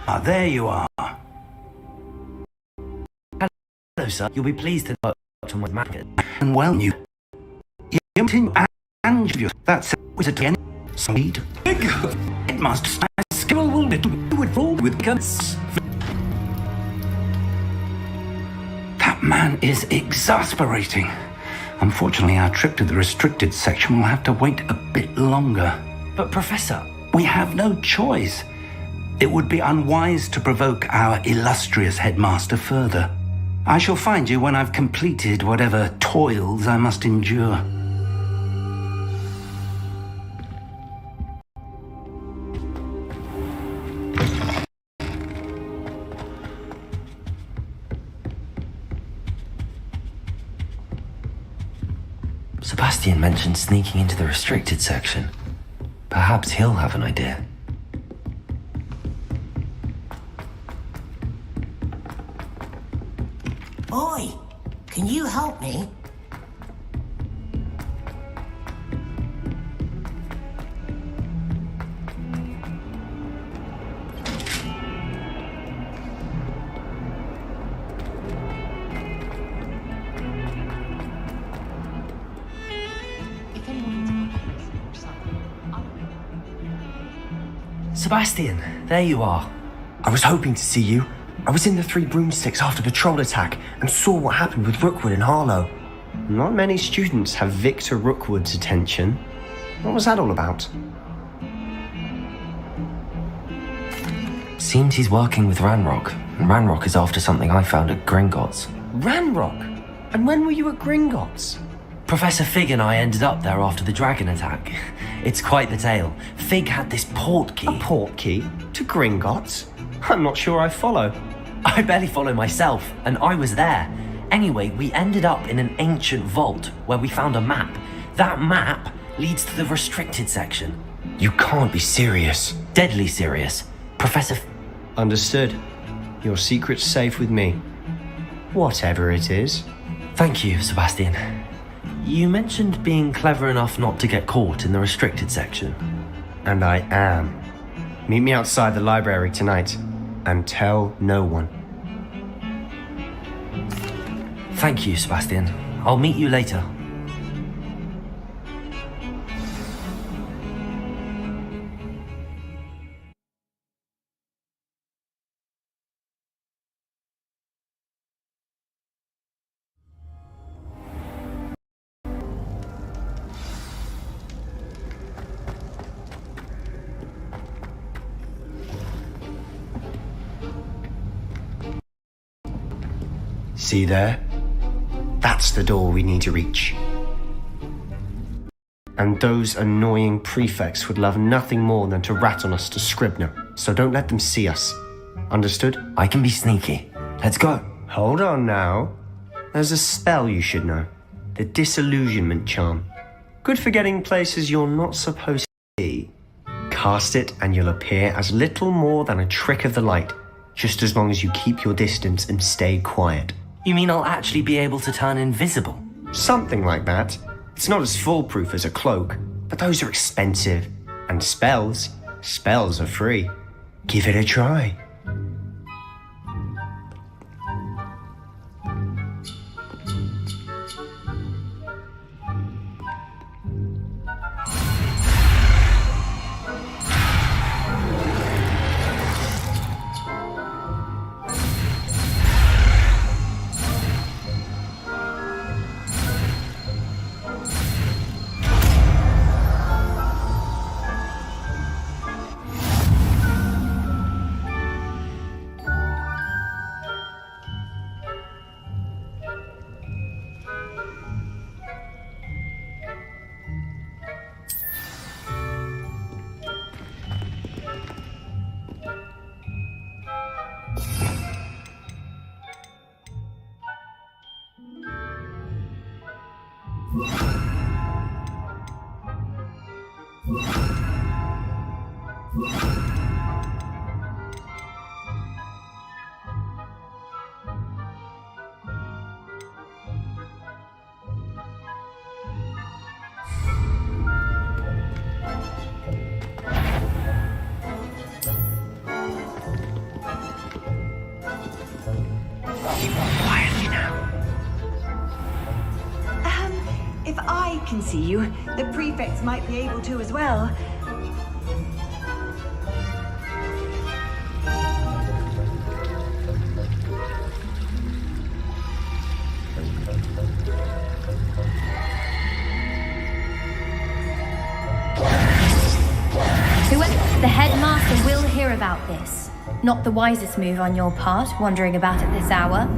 Ah, there you are. Hello, sir. You'll be pleased to know Dr. Market. And well, you continue and you. That's Wizardry and speed. It must skill will be withdraw with guns. That man is exasperating. Unfortunately, our trip to the restricted section will have to wait a bit longer. But, Professor... We have no choice. It would be unwise to provoke our illustrious headmaster further. I shall find you when I've completed whatever toils I must endure. Sebastian mentioned sneaking into the restricted section. Perhaps he'll have an idea. Oi! Can you help me? Sebastian, there you are. I was hoping to see you. I was in the Three Broomsticks after the troll attack and saw what happened with Rookwood and Harlow. Not many students have Victor Rookwood's attention. What was that all about? Seems he's working with Ranrock, and Ranrock is after something I found at Gringotts. Ranrock? And when were you at Gringotts? Professor Fig and I ended up there after the dragon attack. It's quite the tale. Fig had this portkey. A portkey? To Gringotts? I'm not sure I follow. I barely follow myself, and I was there. Anyway, we ended up in an ancient vault where we found a map. That map leads to the restricted section. You can't be serious. Deadly serious. Professor... Understood. Your secret's safe with me. Whatever it is. Thank you, Sebastian. You mentioned being clever enough not to get caught in the restricted section. And I am. Meet me outside the library tonight, and tell no one. Thank you, Sebastian. I'll meet you later. See there? That's the door we need to reach. And those annoying prefects would love nothing more than to rat on us to Scribner, so don't let them see us. Understood? I can be sneaky. Let's go. Hold on now. There's a spell you should know. The Disillusionment Charm. Good for getting places you're not supposed to be. Cast it and you'll appear as little more than a trick of the light, just as long as you keep your distance and stay quiet. You mean I'll actually be able to turn invisible? Something like that. It's not as foolproof as a cloak, but those are expensive. And spells are free. Give it a try. Quietly now. If I can see you, the prefects might be able to as well. The headmaster will hear about this. Not the wisest move on your part, wandering about at this hour.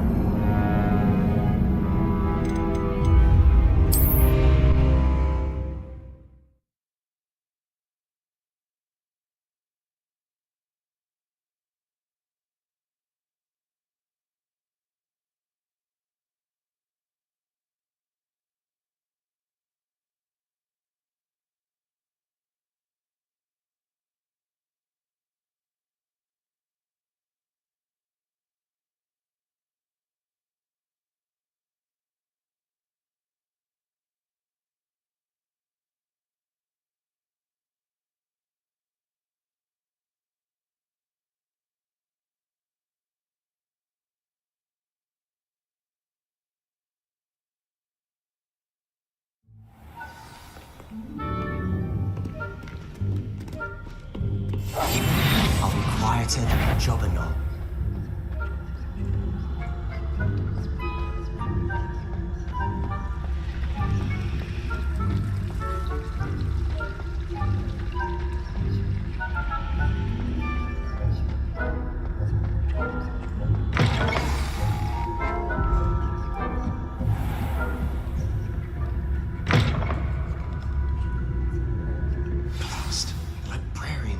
I'll be quieter than a jobberknoll.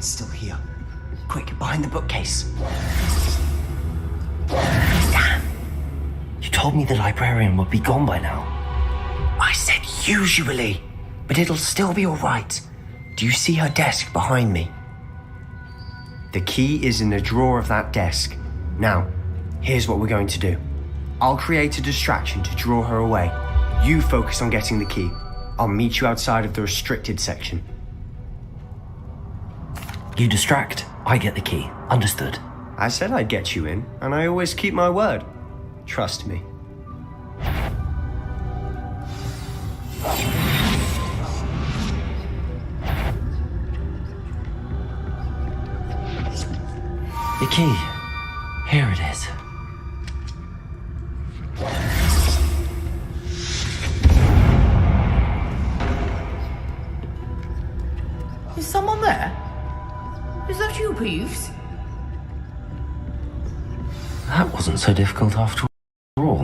Still here. Quick, behind the bookcase. Damn! You told me the librarian would be gone by now. I said usually, but it'll still be alright. Do you see her desk behind me? The key is in the drawer of that desk. Now, here's what we're going to do. I'll create a distraction to draw her away. You focus on getting the key. I'll meet you outside of the restricted section. You distract, I get the key. Understood. I said I'd get you in, and I always keep my word. Trust me. The key. Here it is. Is someone there? Is that you, Peeves? That wasn't so difficult after all.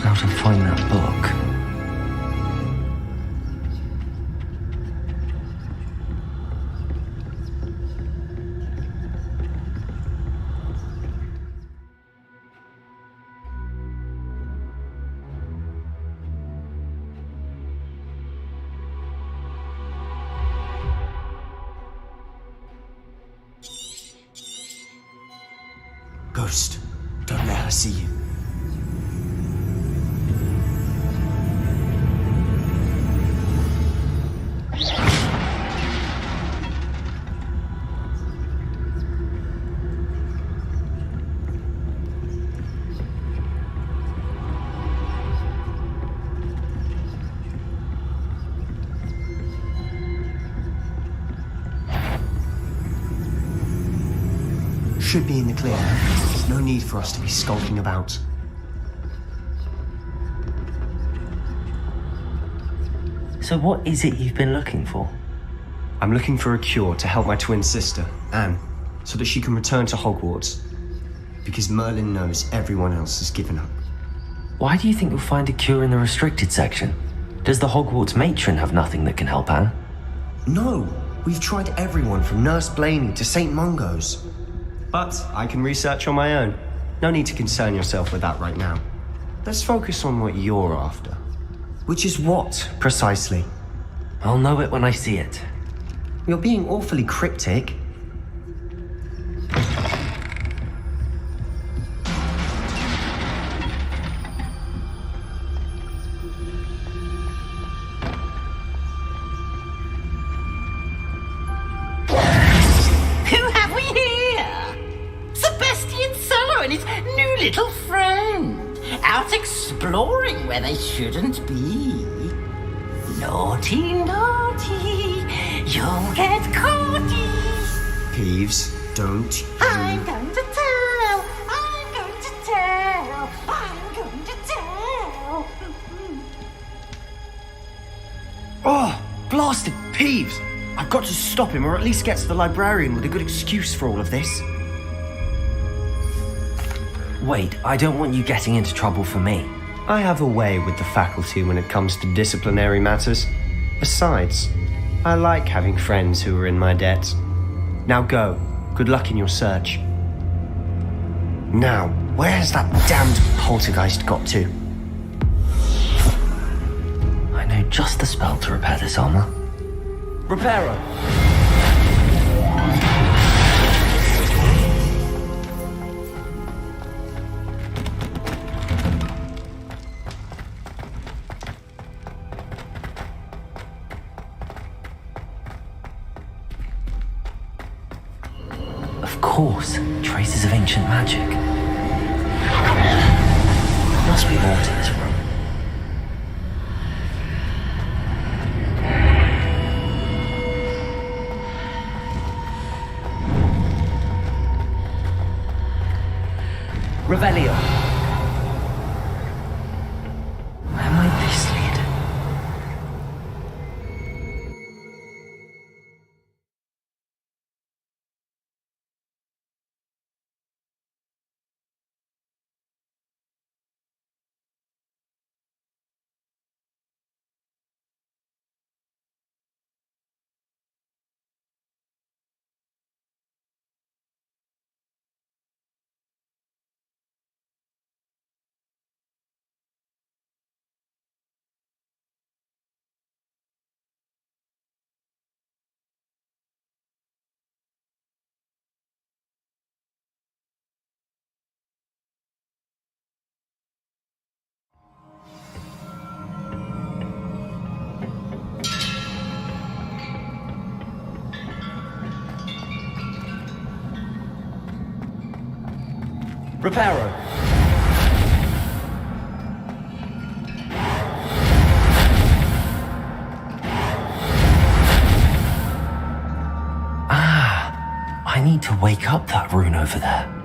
Now to find that book. Ghost, don't let her see you. Should be in the clear. No need for us to be skulking about. So what is it you've been looking for? I'm looking for a cure to help my twin sister, Anne, so that she can return to Hogwarts. Because Merlin knows everyone else has given up. Why do you think you'll find a cure in the restricted section? Does the Hogwarts matron have nothing that can help Anne? No, we've tried everyone from Nurse Blaney to St. Mungo's. But I can research on my own. No need to concern yourself with that right now. Let's focus on what you're after. Which is what, precisely? I'll know it when I see it. You're being awfully cryptic. Who have we here? Sebastian Sallow and his new little friend, out exploring where they shouldn't be. Naughty, naughty, you'll get caughty. Peeves, don't. I'm going to tell, I'm going to tell, I'm going to tell. Oh, blasted Peeves! I've got to stop him, or at least get to the librarian with a good excuse for all of this. Wait, I don't want you getting into trouble for me. I have a way with the faculty when it comes to disciplinary matters. Besides, I like having friends who are in my debt. Now go. Good luck in your search. Now, where has that damned poltergeist got to? I know just the spell to repair this armor. Reparo! Of course, traces of ancient magic. Must be more to this room. Revelio. Where might this lead? Reparo. I need to wake up that rune over there.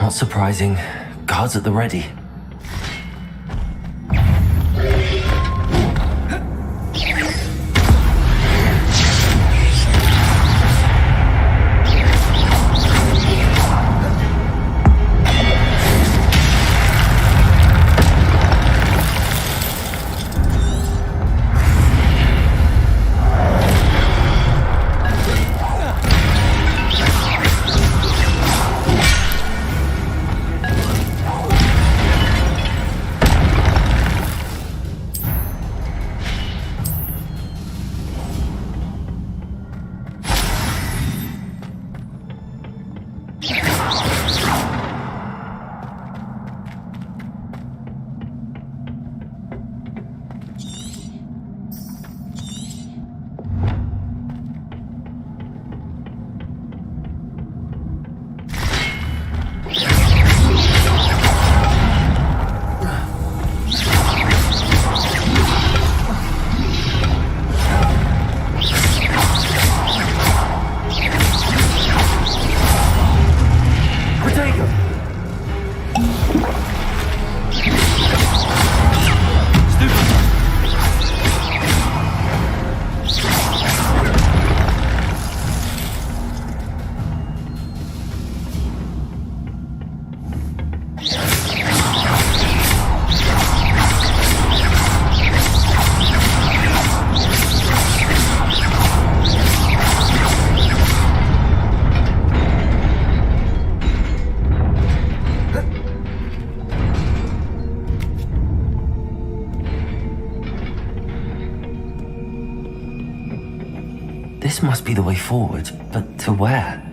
Not surprising. Guards at the ready. This must be the way forward, but to where?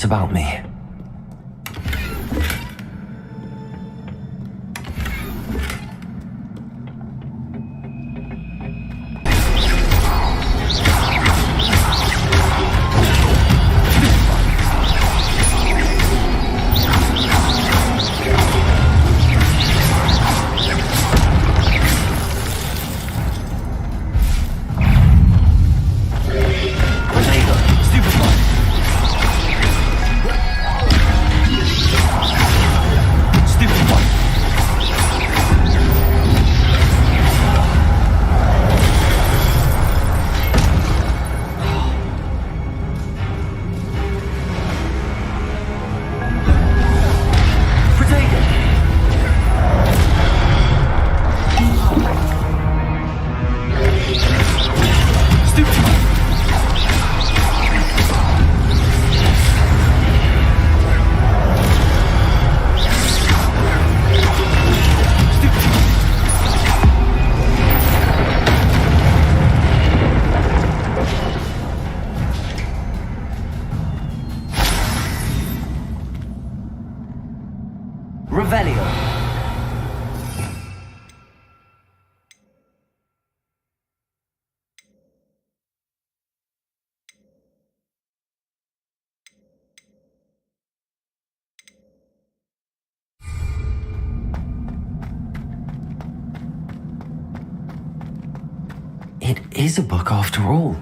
About me. It is a book after all.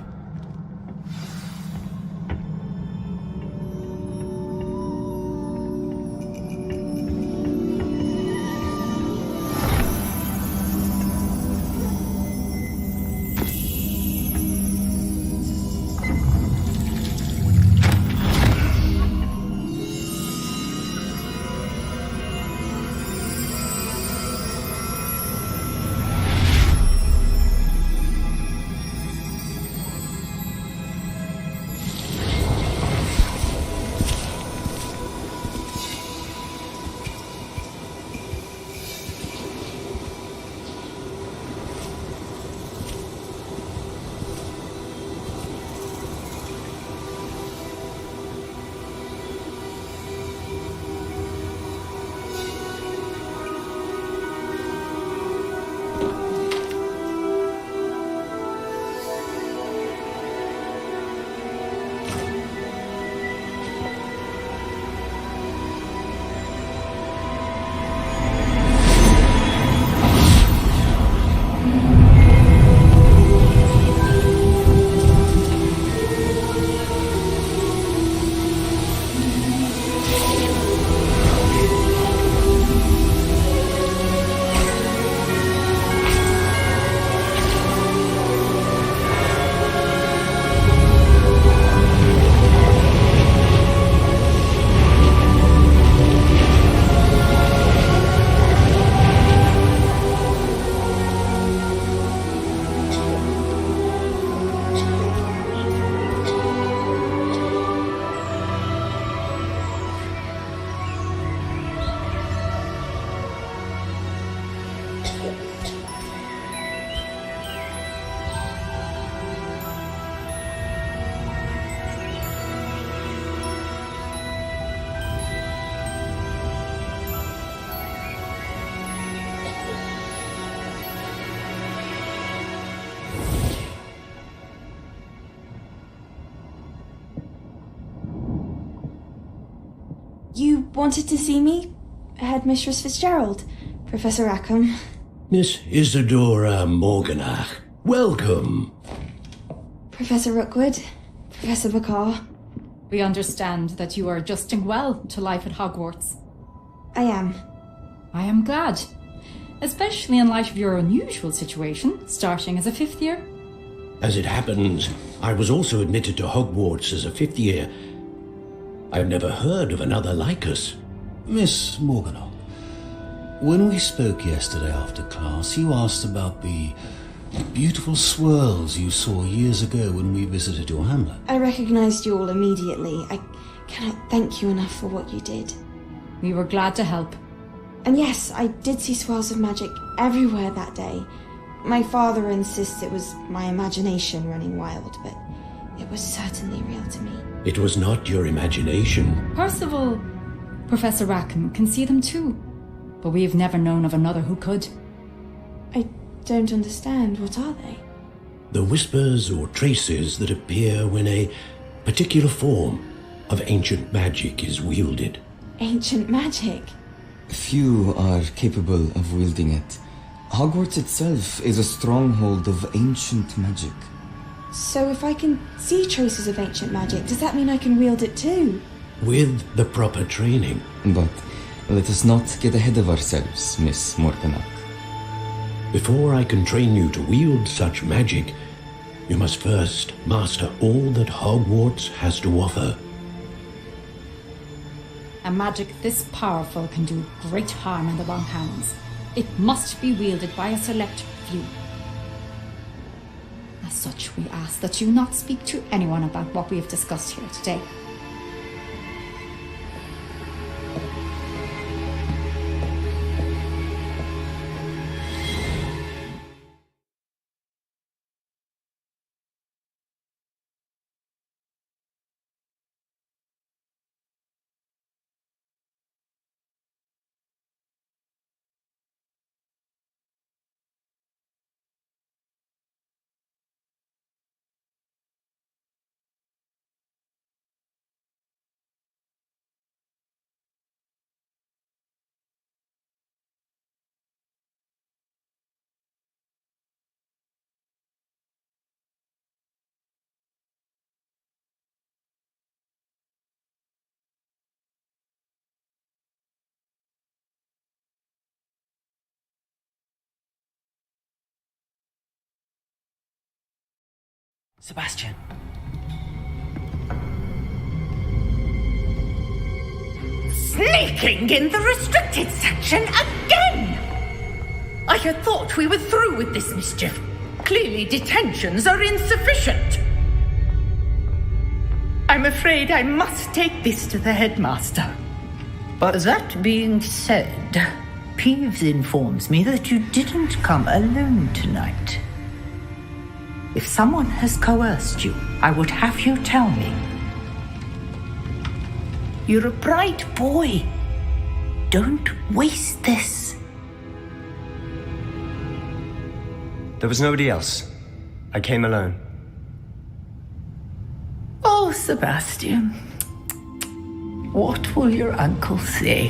wanted to see me? Headmistress Fitzgerald, Professor Rackham. Miss Isadora Morganach, welcome. Professor Rookwood, Professor Bakar. We understand that you are adjusting well to life at Hogwarts. I am. I am glad. Especially in light of your unusual situation, starting as a 5th year. As it happens, I was also admitted to Hogwarts as a 5th year. I've never heard of another like us. Miss Morganach, when we spoke yesterday after class, you asked about the beautiful swirls you saw years ago when we visited your hamlet. I recognized you all immediately. I cannot thank you enough for what you did. We were glad to help. And yes, I did see swirls of magic everywhere that day. My father insists it was my imagination running wild, but it was certainly real to me. It was not your imagination. Percival, Professor Rackham can see them too, but we have never known of another who could. I don't understand. What are they? The whispers or traces that appear when a particular form of ancient magic is wielded. Ancient magic? Few are capable of wielding it. Hogwarts itself is a stronghold of ancient magic. So if I can see traces of ancient magic, does that mean I can wield it too? With the proper training. But let us not get ahead of ourselves, Miss Morganach. Before I can train you to wield such magic, you must first master all that Hogwarts has to offer. A magic this powerful can do great harm in the wrong hands. It must be wielded by a select few. As such, we ask that you not speak to anyone about what we have discussed here today. Sebastian. Sneaking in the restricted section again! I had thought we were through with this mischief. Clearly detentions are insufficient. I'm afraid I must take this to the headmaster. But that being said, Peeves informs me that you didn't come alone tonight. If someone has coerced you, I would have you tell me. You're a bright boy. Don't waste this. There was nobody else. I came alone. Oh, Sebastian. What will your uncle say?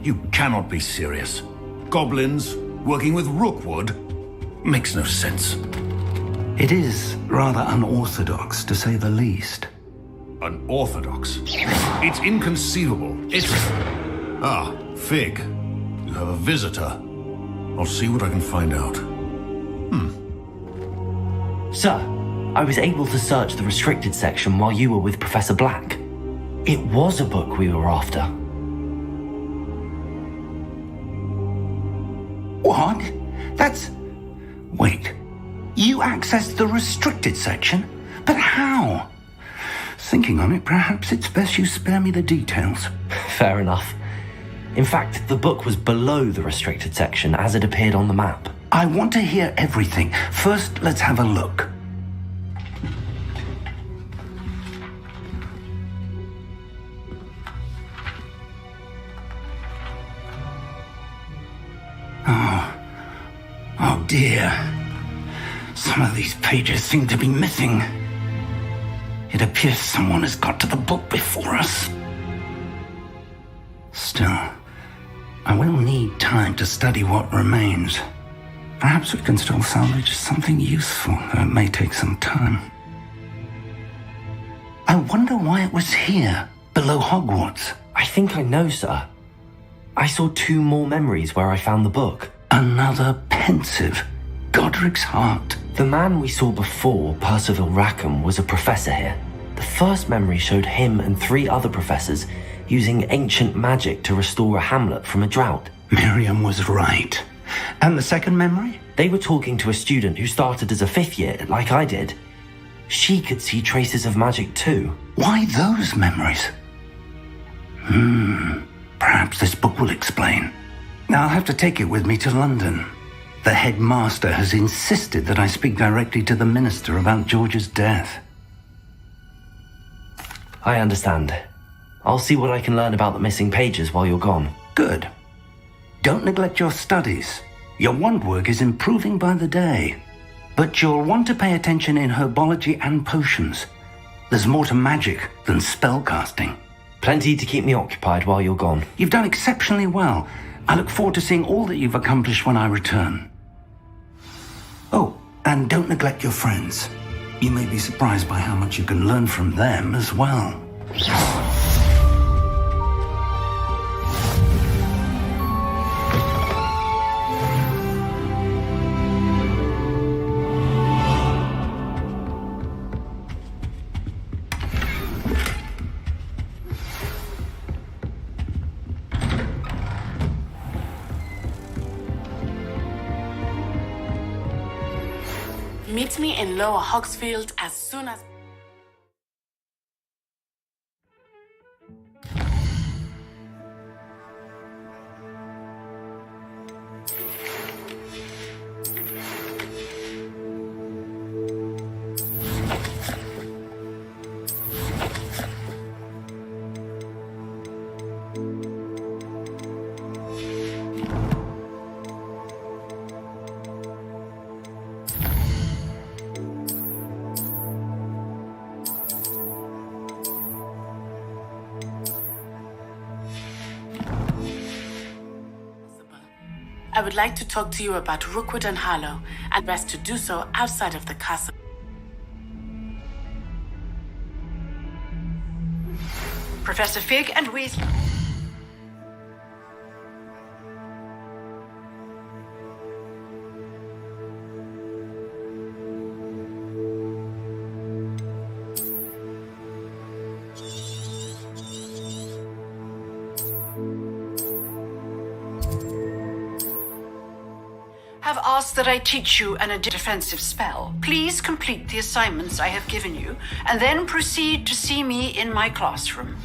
You cannot be serious. Goblins working with Rookwood? Makes no sense. It is rather unorthodox, to say the least. Unorthodox? It's inconceivable. It's... Ah, Fig. You have a visitor. I'll see what I can find out. Sir, I was able to search the restricted section while you were with Professor Black. It was a book we were after. What? That's... Wait. You accessed the restricted section? But how? Thinking on it, perhaps it's best you spare me the details. Fair enough. In fact, the book was below the restricted section as it appeared on the map. I want to hear everything. First, let's have a look. Oh dear. Some of these pages seem to be missing. It appears someone has got to the book before us. Still, I will need time to study what remains. Perhaps we can still salvage something useful, though it may take some time. I wonder why it was here, below Hogwarts. I think I know, sir. I saw 2 more memories where I found the book. Another pensive. Godric's heart. The man we saw before, Percival Rackham, was a professor here. The first memory showed him and 3 other professors using ancient magic to restore a hamlet from a drought. Miriam was right. And the second memory? They were talking to a student who started as a 5th year, like I did. She could see traces of magic too. Why those memories? Perhaps this book will explain. Now I'll have to take it with me to London. The headmaster has insisted that I speak directly to the minister about George's death. I understand. I'll see what I can learn about the missing pages while you're gone. Good. Don't neglect your studies. Your wand work is improving by the day. But you'll want to pay attention in herbology and potions. There's more to magic than spellcasting. Plenty to keep me occupied while you're gone. You've done exceptionally well. I look forward to seeing all that you've accomplished when I return. Oh, and don't neglect your friends. You may be surprised by how much you can learn from them as well. Meet me in Lower Hogsfield as soon as... I would like to talk to you about Rookwood and Harlow, and best to do so outside of the castle. Professor Fig and Weasley. Have asked that I teach you an defensive spell. Please complete the assignments I have given you, and then proceed to see me in my classroom.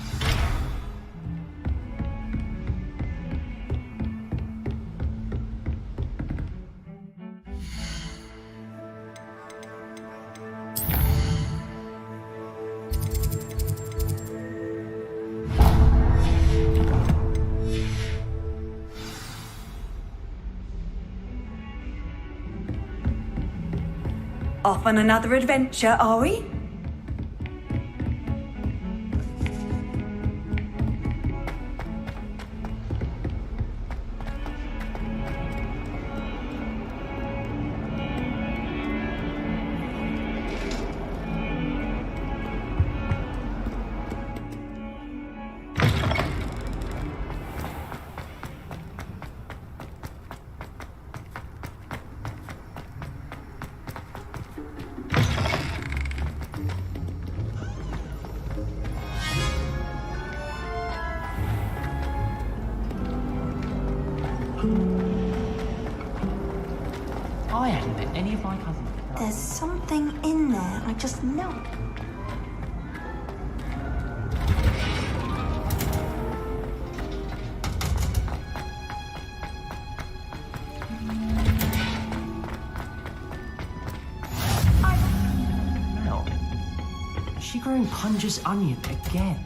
Off on another adventure, are we? any of my cousins. There's something in there, I just know. No. Is she growing Punja's onion again?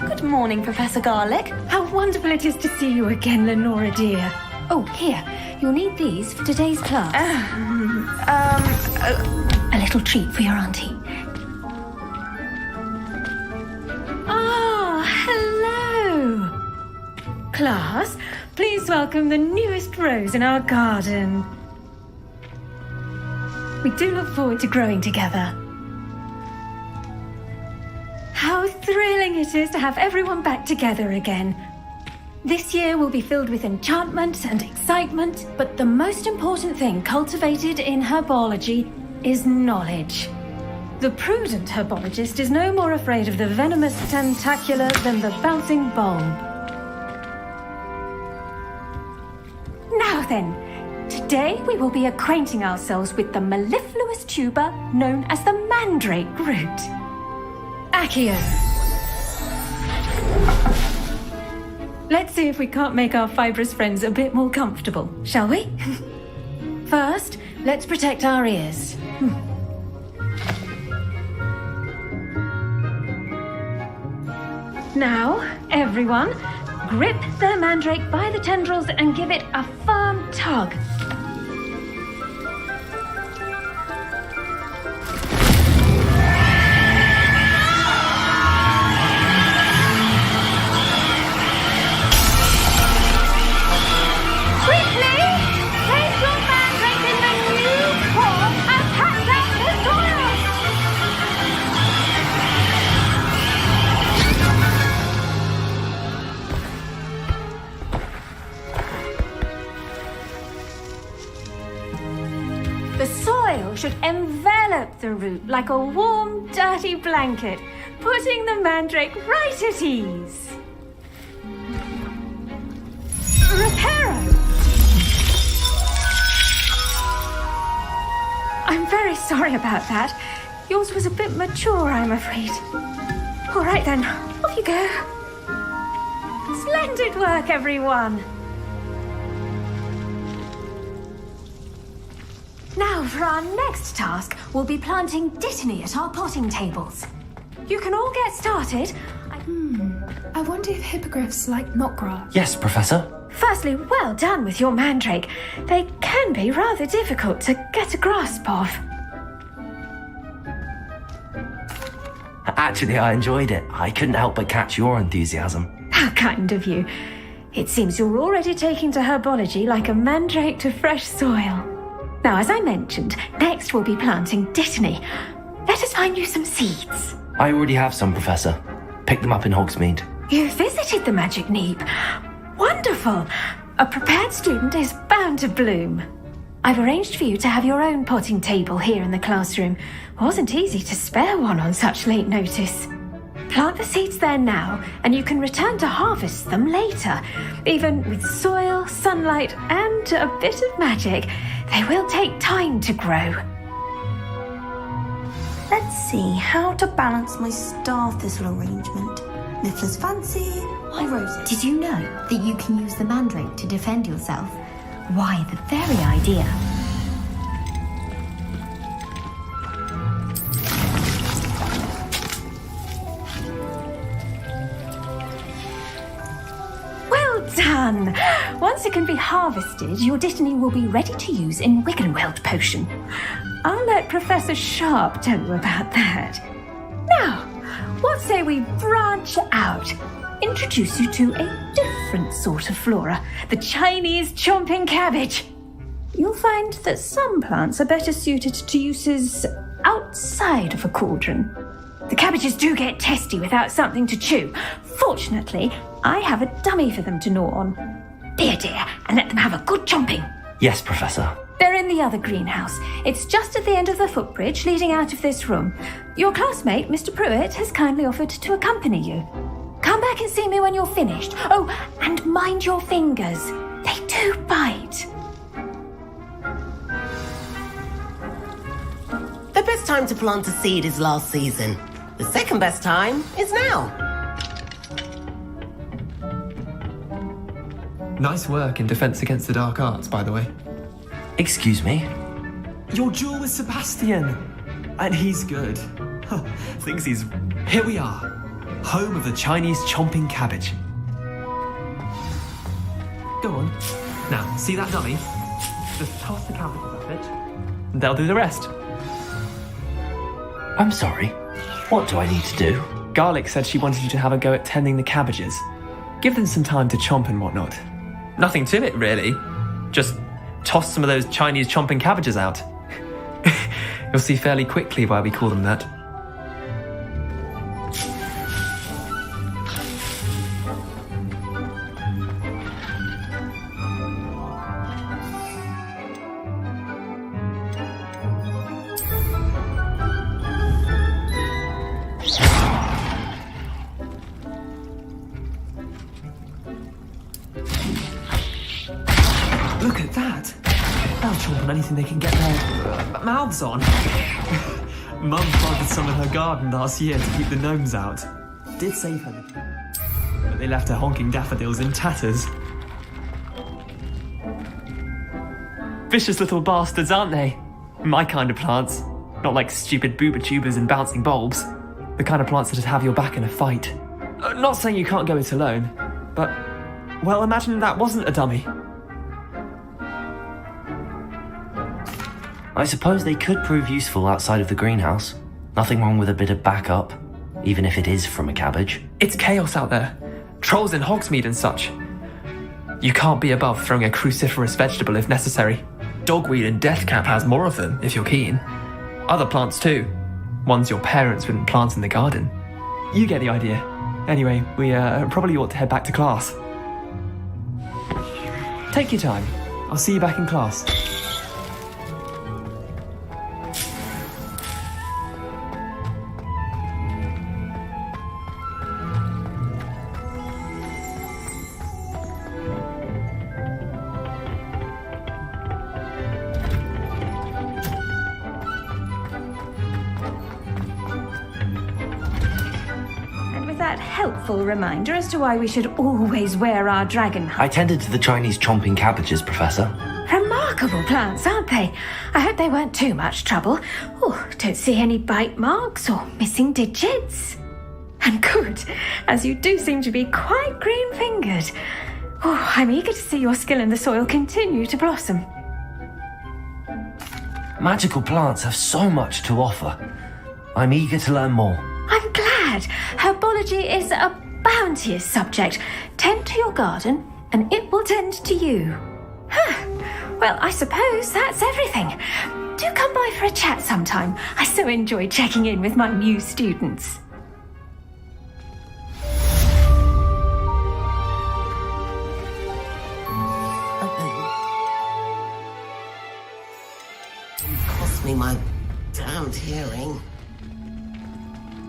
Good morning, Professor Garlick. How wonderful it is to see you again, Lenora dear. Oh, here, you'll need these for today's class. A little treat for your auntie. Ah, hello. Class, please welcome the newest rose in our garden. We do look forward to growing together. How thrilling it is to have everyone back together again. This year will be filled with enchantment and excitement, but the most important thing cultivated in herbology is knowledge. The prudent herbologist is no more afraid of the venomous tentacula than the bouncing bulb. Now then, today we will be acquainting ourselves with the mellifluous tuber known as the mandrake root. Accio. Let's see if we can't make our fibrous friends a bit more comfortable, shall we? First, let's protect our ears. Now, everyone, grip the mandrake by the tendrils and give it a firm tug. Should envelop the root like a warm, dirty blanket, putting the mandrake right at ease. Reparo! I'm very sorry about that. Yours was a bit mature, I'm afraid. All right then, off you go. Splendid work, everyone. Now, for our next task, we'll be planting dittany at our potting tables. You can all get started. I wonder if hippogriffs like knotgrass. Yes, Professor. Firstly, well done with your mandrake. They can be rather difficult to get a grasp of. Actually, I enjoyed it. I couldn't help but catch your enthusiasm. How kind of you. It seems you're already taking to herbology like a mandrake to fresh soil. Now, as I mentioned, next we'll be planting dittany. Let us find you some seeds. I already have some, Professor. Picked them up in Hogsmeade. You visited the Magic Neep. Wonderful. A prepared student is bound to bloom. I've arranged for you to have your own potting table here in the classroom. Wasn't easy to spare one on such late notice. Plant the seeds there now, and you can return to harvest them later. Even with soil, sunlight, and a bit of magic, they will take time to grow. Let's see how to balance my star thistle arrangement. Niffler's fancy, my roses. Did you know that you can use the mandrake to defend yourself? Why, the very idea. Done! Once it can be harvested, your dittany will be ready to use in Wiggenweld potion. I'll let Professor Sharp tell you about that. Now, what say we branch out? Introduce you to a different sort of flora, the Chinese chomping cabbage. You'll find that some plants are better suited to uses outside of a cauldron. The cabbages do get testy without something to chew. Fortunately, I have a dummy for them to gnaw on. Be a dear and let them have a good chomping. Yes, Professor. They're in in the other greenhouse. It's just at the end of the footbridge leading out of this room. Your classmate, Mr. Pruitt, has kindly offered to accompany you. Come back and see me when you're finished. Oh, and mind your fingers. They do bite. The best time to plant a seed is last season. The second best time is now. Nice work in Defense Against the Dark Arts, by the way. Excuse me? Your duel with Sebastian. And he's good. Thinks he's... Here we are. Home of the Chinese chomping cabbage. Go on. Now, see that dummy? Just toss the cabbages at it. And they'll do the rest. I'm sorry. What do I need to do? Garlic said she wanted you to have a go at tending the cabbages. Give them some time to chomp and whatnot. Nothing to it, really. Just toss some of those Chinese chomping cabbages out. You'll see fairly quickly why we call them that. Look at that. They'll chomp on anything they can get their mouths on. Mum planted some in her garden last year to keep the gnomes out. Did save her. But they left her honking daffodils in tatters. Vicious little bastards, aren't they? My kind of plants. Not like stupid booba tubers and bouncing bulbs. The kind of plants that'd have your back in a fight. Not saying you can't go it alone, but... well, imagine that wasn't a dummy. I suppose they could prove useful outside of the greenhouse. Nothing wrong with a bit of backup, even if it is from a cabbage. It's chaos out there. Trolls in Hogsmeade and such. You can't be above throwing a cruciferous vegetable if necessary. Dogweed and deathcap has more of them, if you're keen. Other plants too. Ones your parents wouldn't plant in the garden. You get the idea. Anyway, we probably ought to head back to class. Take your time. I'll see you back in class. Helpful reminder as to why we should always wear our dragon hide. I tended to the Chinese chomping cabbages, Professor. Remarkable plants, aren't they? I hope they weren't too much trouble. Oh, don't see any bite marks or missing digits. And good, as you do seem to be quite green-fingered. Oh, I'm eager to see your skill in the soil continue to blossom. Magical plants have so much to offer. I'm eager to learn more. I'm glad. Herbology is a bounteous subject. Tend to your garden, and it will tend to you. Well, I suppose that's everything. Do come by for a chat sometime. I so enjoy checking in with my new students. Cost me my damned hearing.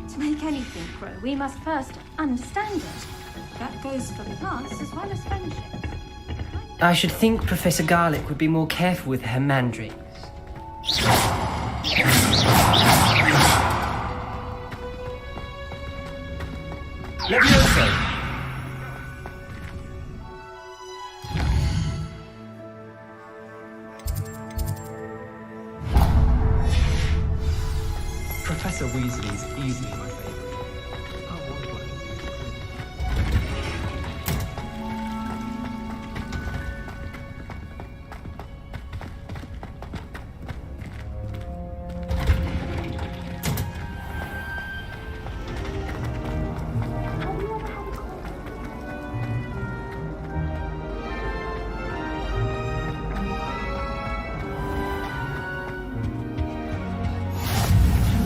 To make anything grow, we must first understand it. That goes for plants as well as friendships. I should think Professor Garlic would be more careful with her mandrakes. Levioso! Professor Weasley is easily my favourite.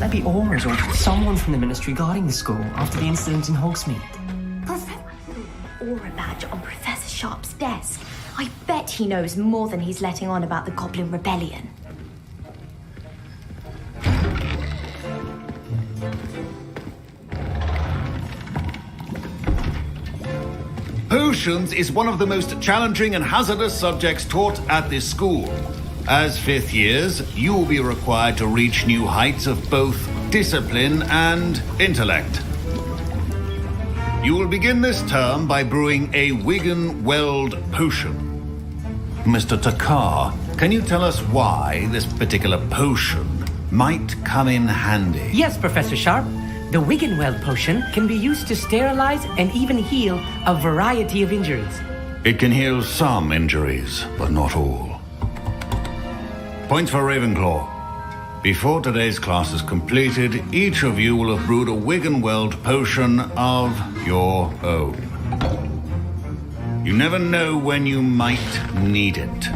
Maybe Aura's or someone from the Ministry guarding the school after the incident in Hogsmeade. Aura badge on Professor Sharp's desk. I bet he knows more than he's letting on about the Goblin Rebellion. Potions is one of the most challenging and hazardous subjects taught at this school. As fifth years, you will be required to reach new heights of both discipline and intellect. You will begin this term by brewing a Wiggenweld potion. Mr. Takar, can you tell us why this particular potion might come in handy? Yes, Professor Sharp. The Wiggenweld potion can be used to sterilize and even heal a variety of injuries. It can heal some injuries, but not all. Points for Ravenclaw. Before today's class is completed, each of you will have brewed a Wiggenweld potion of your own. You never know when you might need it.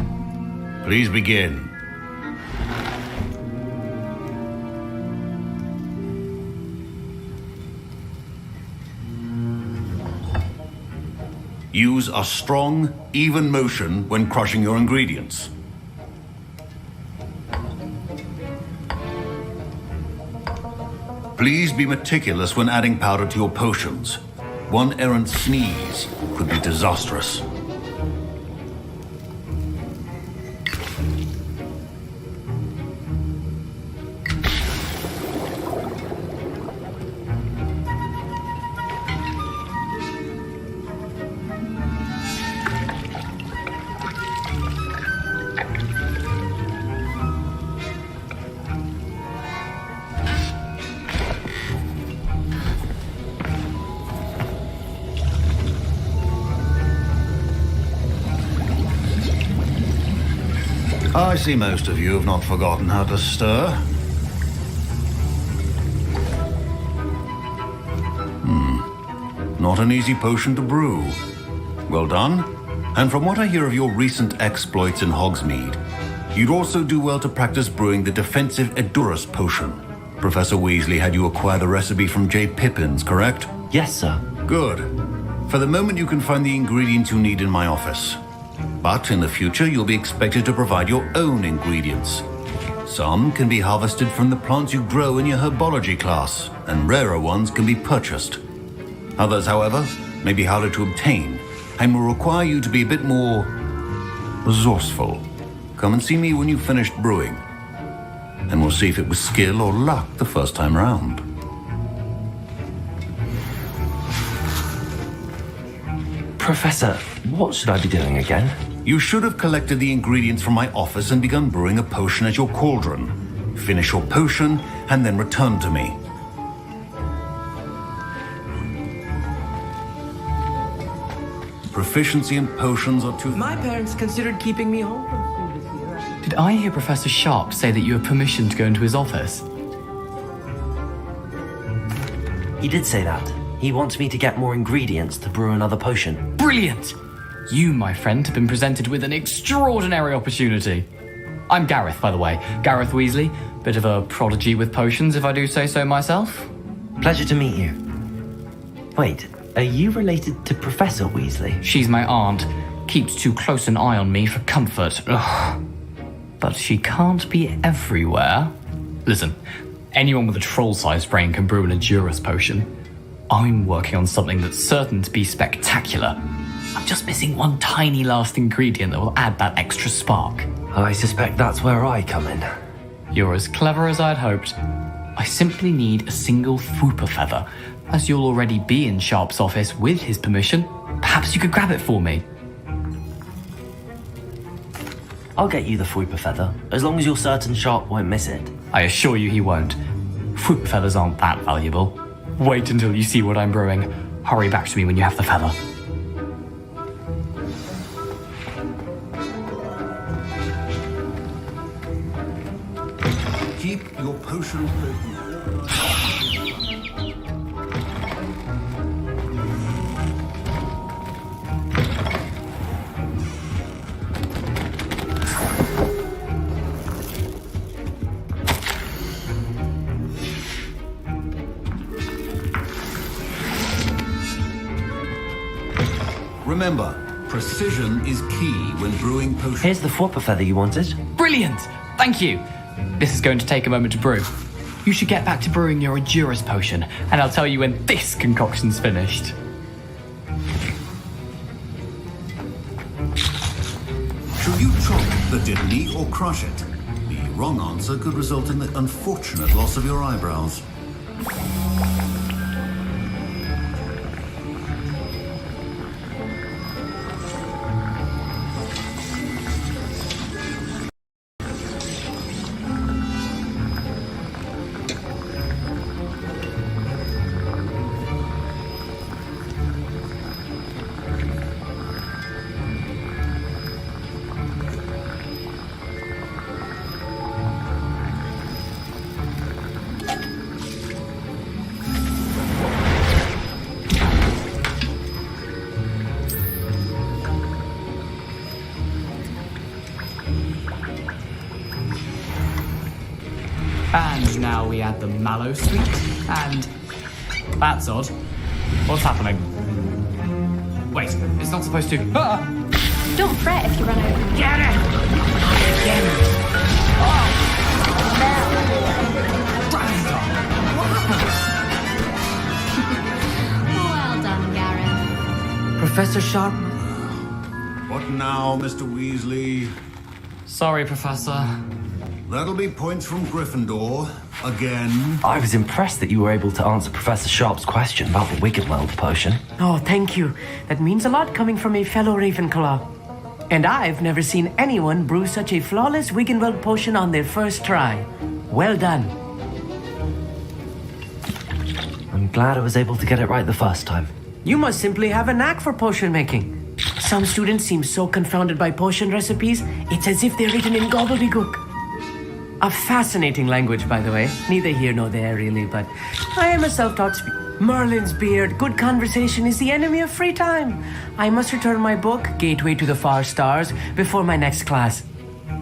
Please begin. Use a strong, even motion when crushing your ingredients. Please be meticulous when adding powder to your potions. One errant sneeze could be disastrous. I see most of you have not forgotten how to stir. Not an easy potion to brew. Well done. And from what I hear of your recent exploits in Hogsmeade, you'd also do well to practice brewing the defensive Edurus potion. Professor Weasley had you acquire the recipe from J. Pippins, correct? Yes, sir. Good. For the moment, you can find the ingredients you need in my office. But in the future, you'll be expected to provide your own ingredients. Some can be harvested from the plants you grow in your herbology class, and rarer ones can be purchased. Others, however, may be harder to obtain, and will require you to be a bit more resourceful. Come and see me when you've finished brewing, and we'll see if it was skill or luck the first time round. Professor, what should I be doing again? You should have collected the ingredients from my office and begun brewing a potion at your cauldron. Finish your potion and then return to me. Proficiency in potions are too... My parents considered keeping me home from school this year. Did I hear Professor Sharp say that you have permission to go into his office? He did say that. He wants me to get more ingredients to brew another potion. Brilliant! You, my friend, have been presented with an extraordinary opportunity. I'm Gareth, by the way. Gareth Weasley. Bit of a prodigy with potions, if I do say so myself. Pleasure to meet you. Wait, are you related to Professor Weasley? She's my aunt. Keeps too close an eye on me for comfort. Ugh. But she can't be everywhere. Listen, anyone with a troll-sized brain can brew an Edurus potion. I'm working on something that's certain to be spectacular. I'm just missing one tiny last ingredient that will add that extra spark. I suspect that's where I come in. You're as clever as I'd hoped. I simply need a single Fwooper feather. As you'll already be in Sharp's office with his permission, perhaps you could grab it for me. I'll get you the Fwooper feather, as long as you're certain Sharp won't miss it. I assure you he won't. Fwooper feathers aren't that valuable. Wait until you see what I'm brewing. Hurry back to me when you have the feather. Keep your potions open. Remember, Precision is key when brewing potions. Here's the flopper feather you wanted. Brilliant! Thank you. This is going to take a moment to brew. You should get back to brewing your Endurance potion, and I'll tell you when this concoction's finished. Should you chop the diddly or crush it? The wrong answer could result in the unfortunate loss of your eyebrows. And now we add the mallow sweet, and... That's odd. What's happening? Wait, it's not supposed to... Ah! Don't fret if you run over. Get it! Again! Well done, Gareth. Professor Sharp. What now, Mr. Weasley? Sorry, Professor. That'll be points from Gryffindor. Again. I was impressed that you were able to answer Professor Sharp's question about the Wiggenweld potion. Oh, thank you. That means a lot coming from a fellow Ravenclaw. And I've never seen anyone brew such a flawless Wiggenweld potion on their first try. Well done. I'm glad I was able to get it right the first time. You must simply have a knack for potion making. Some students seem so confounded by potion recipes, it's as if they're written in gobbledygook. A fascinating language, by the way. Neither here nor there, really, but I am a self-taught speaker. Merlin's beard, good conversation is the enemy of free time. I must return my book, Gateway to the Far Stars, before my next class.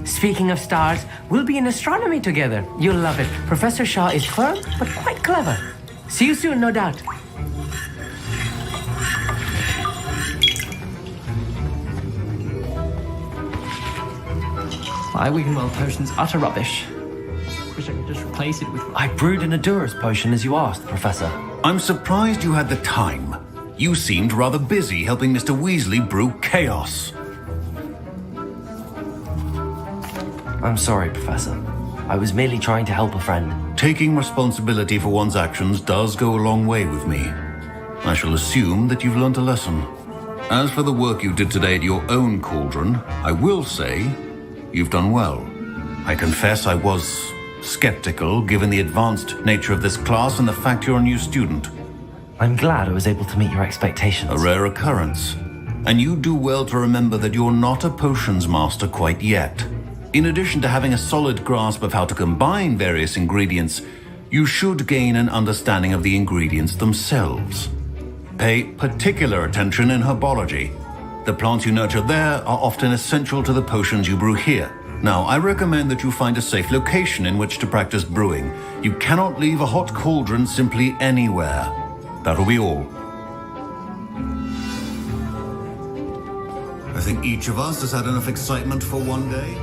Speaking of stars, we'll be in astronomy together. You'll love it. Professor Shaw is firm, but quite clever. See you soon, no doubt. My Wiggenweld potion's utter rubbish. Wish I could just replace it with... I brewed an Endurance potion as you asked, Professor. I'm surprised you had the time. You seemed rather busy helping Mr. Weasley brew chaos. I'm sorry, Professor. I was merely trying to help a friend. Taking responsibility for one's actions does go a long way with me. I shall assume that you've learnt a lesson. As for the work you did today at your own cauldron, I will say you've done well. I confess I was skeptical given the advanced nature of this class and the fact you're a new student. I'm glad I was able to meet your expectations. A rare occurrence. And you do well to remember that you're not a potions master quite yet. In addition to having a solid grasp of how to combine various ingredients, you should gain an understanding of the ingredients themselves. Pay particular attention in herbology. The plants you nurture there are often essential to the potions you brew here. Now, I recommend that you find a safe location in which to practice brewing. You cannot leave a hot cauldron simply anywhere. That'll be all. I think each of us has had enough excitement for one day.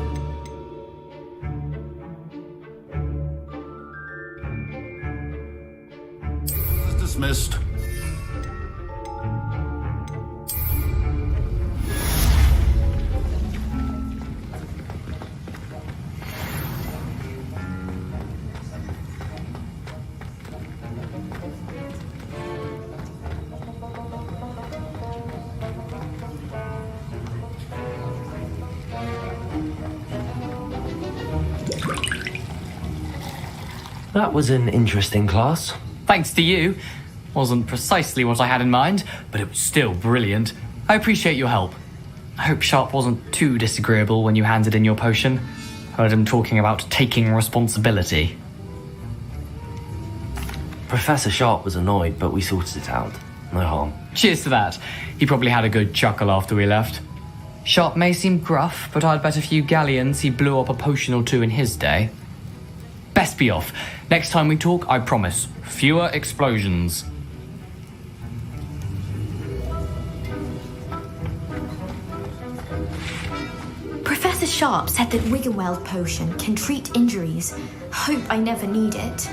Dismissed. That was an interesting class. Thanks to you. Wasn't precisely what I had in mind, but it was still brilliant. I appreciate your help. I hope Sharp wasn't too disagreeable when you handed in your potion. Heard him talking about taking responsibility. Professor Sharp was annoyed, but we sorted it out. No harm. Cheers to that. He probably had a good chuckle after we left. Sharp may seem gruff, but I'd bet a few galleons he blew up a potion or two in his day. Best be off. Next time we talk, I promise, fewer explosions. Professor Sharp said that Wiggenweld potion can treat injuries. Hope I never need it.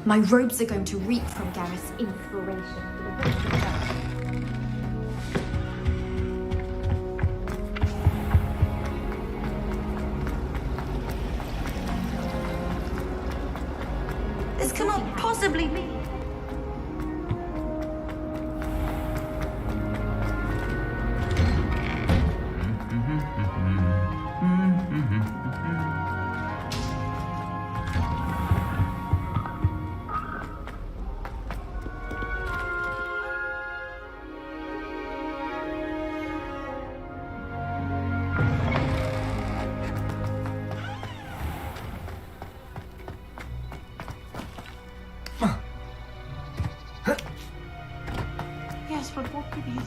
My robes are going to reek from Gareth's inspiration. This cannot possibly be. Yes, but what could he...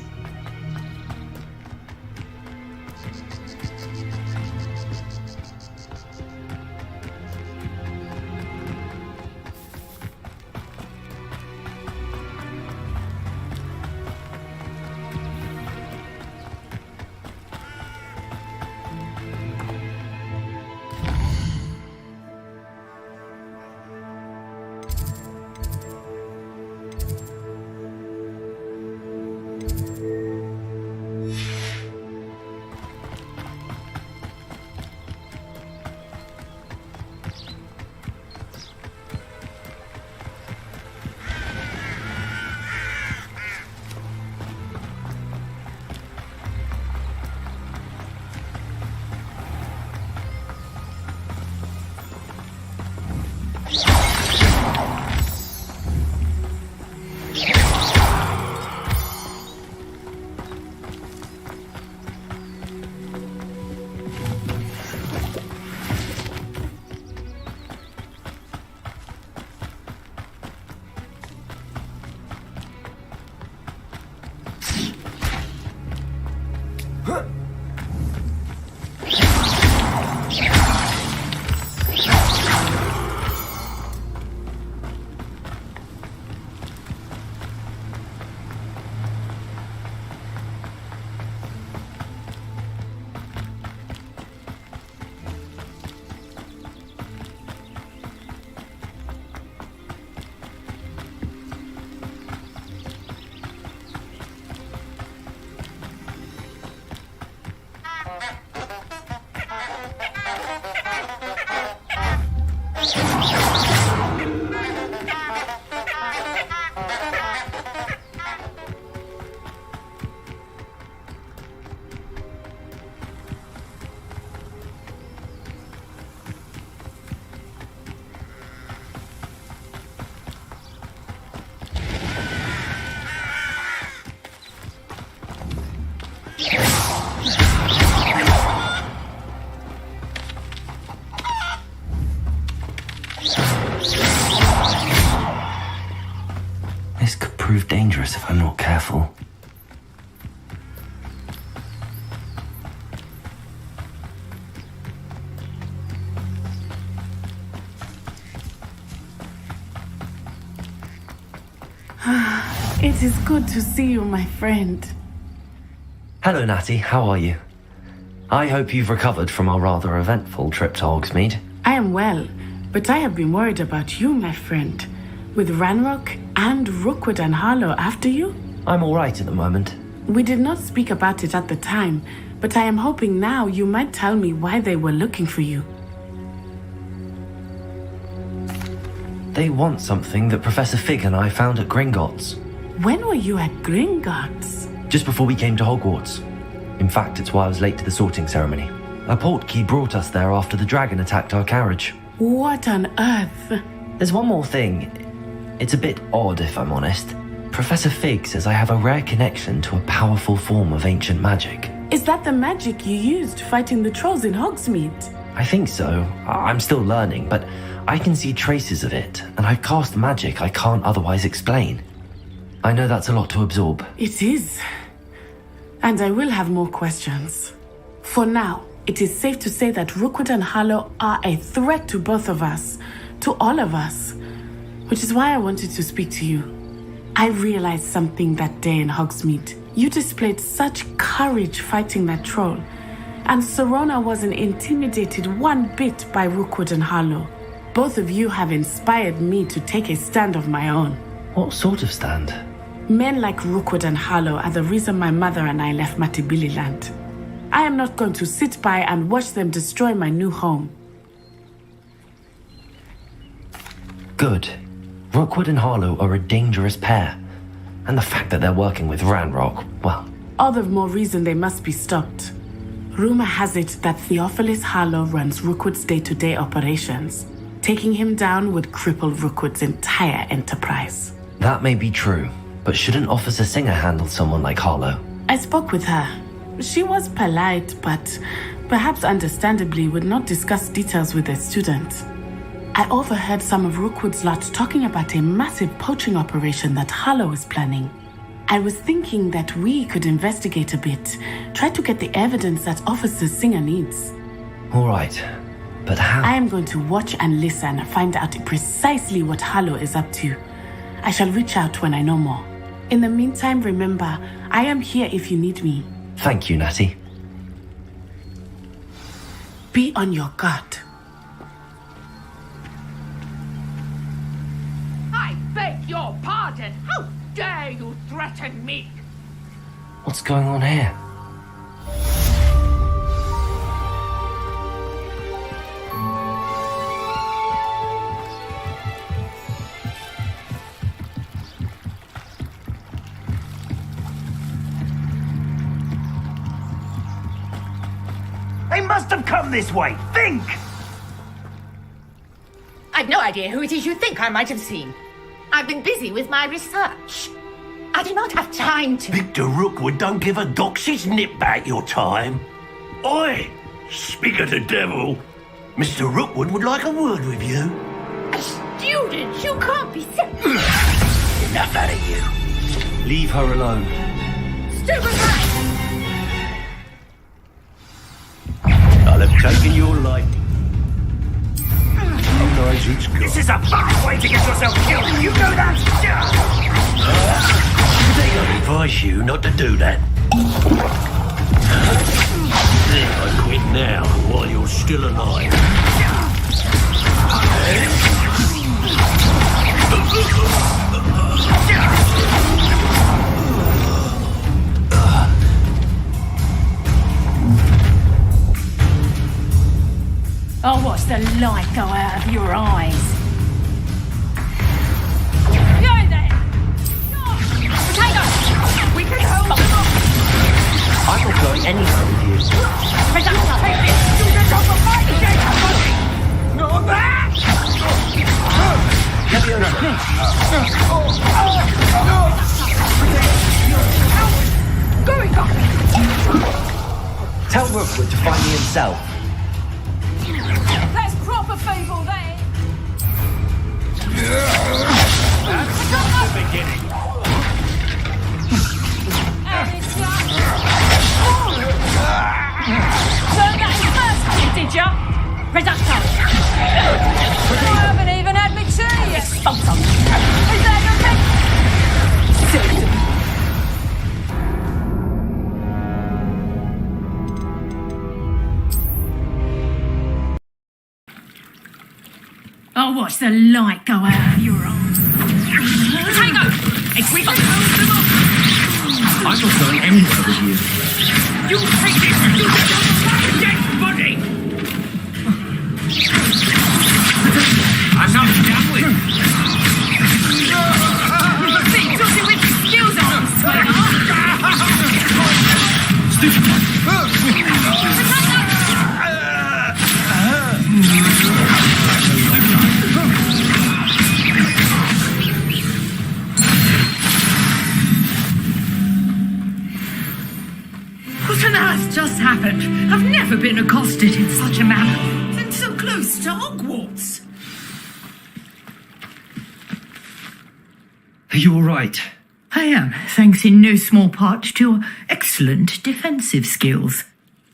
This could prove dangerous if I'm not careful. It is good to see you, my friend. Hello, Natty. How are you? I hope you've recovered from our rather eventful trip to Hogsmeade. I am well, but I have been worried about you, my friend. With Ranrock and Rookwood and Harlow after you? I'm all right at the moment. We did not speak about it at the time, but I am hoping now you might tell me why they were looking for you. They want something that Professor Fig and I found at Gringotts. When were you at Gringotts? Just before we came to Hogwarts. In fact, it's why I was late to the sorting ceremony. A portkey brought us there after the dragon attacked our carriage. What on earth? There's one more thing. It's a bit odd, if I'm honest. Professor Fig says I have a rare connection to a powerful form of ancient magic. Is that the magic you used fighting the trolls in Hogsmeade? I think so. I'm still learning, but I can see traces of it, and I've cast magic I can't otherwise explain. I know that's a lot to absorb. It is. And I will have more questions. For now, it is safe to say that Rookwood and Harlow are a threat to both of us, to all of us, which is why I wanted to speak to you. I realized something that day in Hogsmeade. You displayed such courage fighting that troll, and Serona wasn't intimidated one bit by Rookwood and Harlow. Both of you have inspired me to take a stand of my own. What sort of stand? Men like Rookwood and Harlow are the reason my mother and I left Matibili-land. I am not going to sit by and watch them destroy my new home. Good. Rookwood and Harlow are a dangerous pair. And the fact that they're working with Ranrock, well... All the more reason they must be stopped. Rumor has it that Theophilus Harlow runs Rookwood's day-to-day operations. Taking him down would cripple Rookwood's entire enterprise. That may be true, but shouldn't Officer Singer handle someone like Harlow? I spoke with her. She was polite, but perhaps understandably would not discuss details with a student. I overheard some of Rookwood's lot talking about a massive poaching operation that Harlow is planning. I was thinking that we could investigate a bit, try to get the evidence that Officer Singer needs. All right, but how? I am going to watch and listen, find out precisely what Harlow is up to. I shall reach out when I know more. In the meantime, remember, I am here if you need me. Thank you, Natty. Be on your guard. I beg your pardon. How dare you threaten me? What's going on here? They must have come this way. Think! I've no idea who it is you think I might have seen. I've been busy with my research. I do not have time to... Victor Rookwood don't give a doxy's nip back your time. Oi! Speak of the devil. Mr. Rookwood would like a word with you. A student? You can't be so... Enough out of you. Leave her alone. Stupid right! I'll have taken your life. This is a bad way to get yourself killed. You know that? I think I'd advise you not to do that. I quit now while you're still alive. I'll watch the light go out of your eyes. Go there! Potato! We can hold them off! I'm not going anywhere with you. Potato, take this! You just got the fight again! Not that! Let me over. Going back! Tell Rookwood to find me himself. That's proper fable there! That's the beginning. And it's learned that in first grade, did ya? Reducto! I haven't even had my tea yet! Is that your thing? Silly. I'll watch the light go out of your eyes. Potato! We can hold them off! I'm not going anywhere with you. You take this! You get on the fire, dead body! I'm not done with. See, talking with your skills on, sweetheart! Stupid. just happened? I've never been accosted in such a manner. And so close to Hogwarts. Are you all right? I am, thanks in no small part to your excellent defensive skills.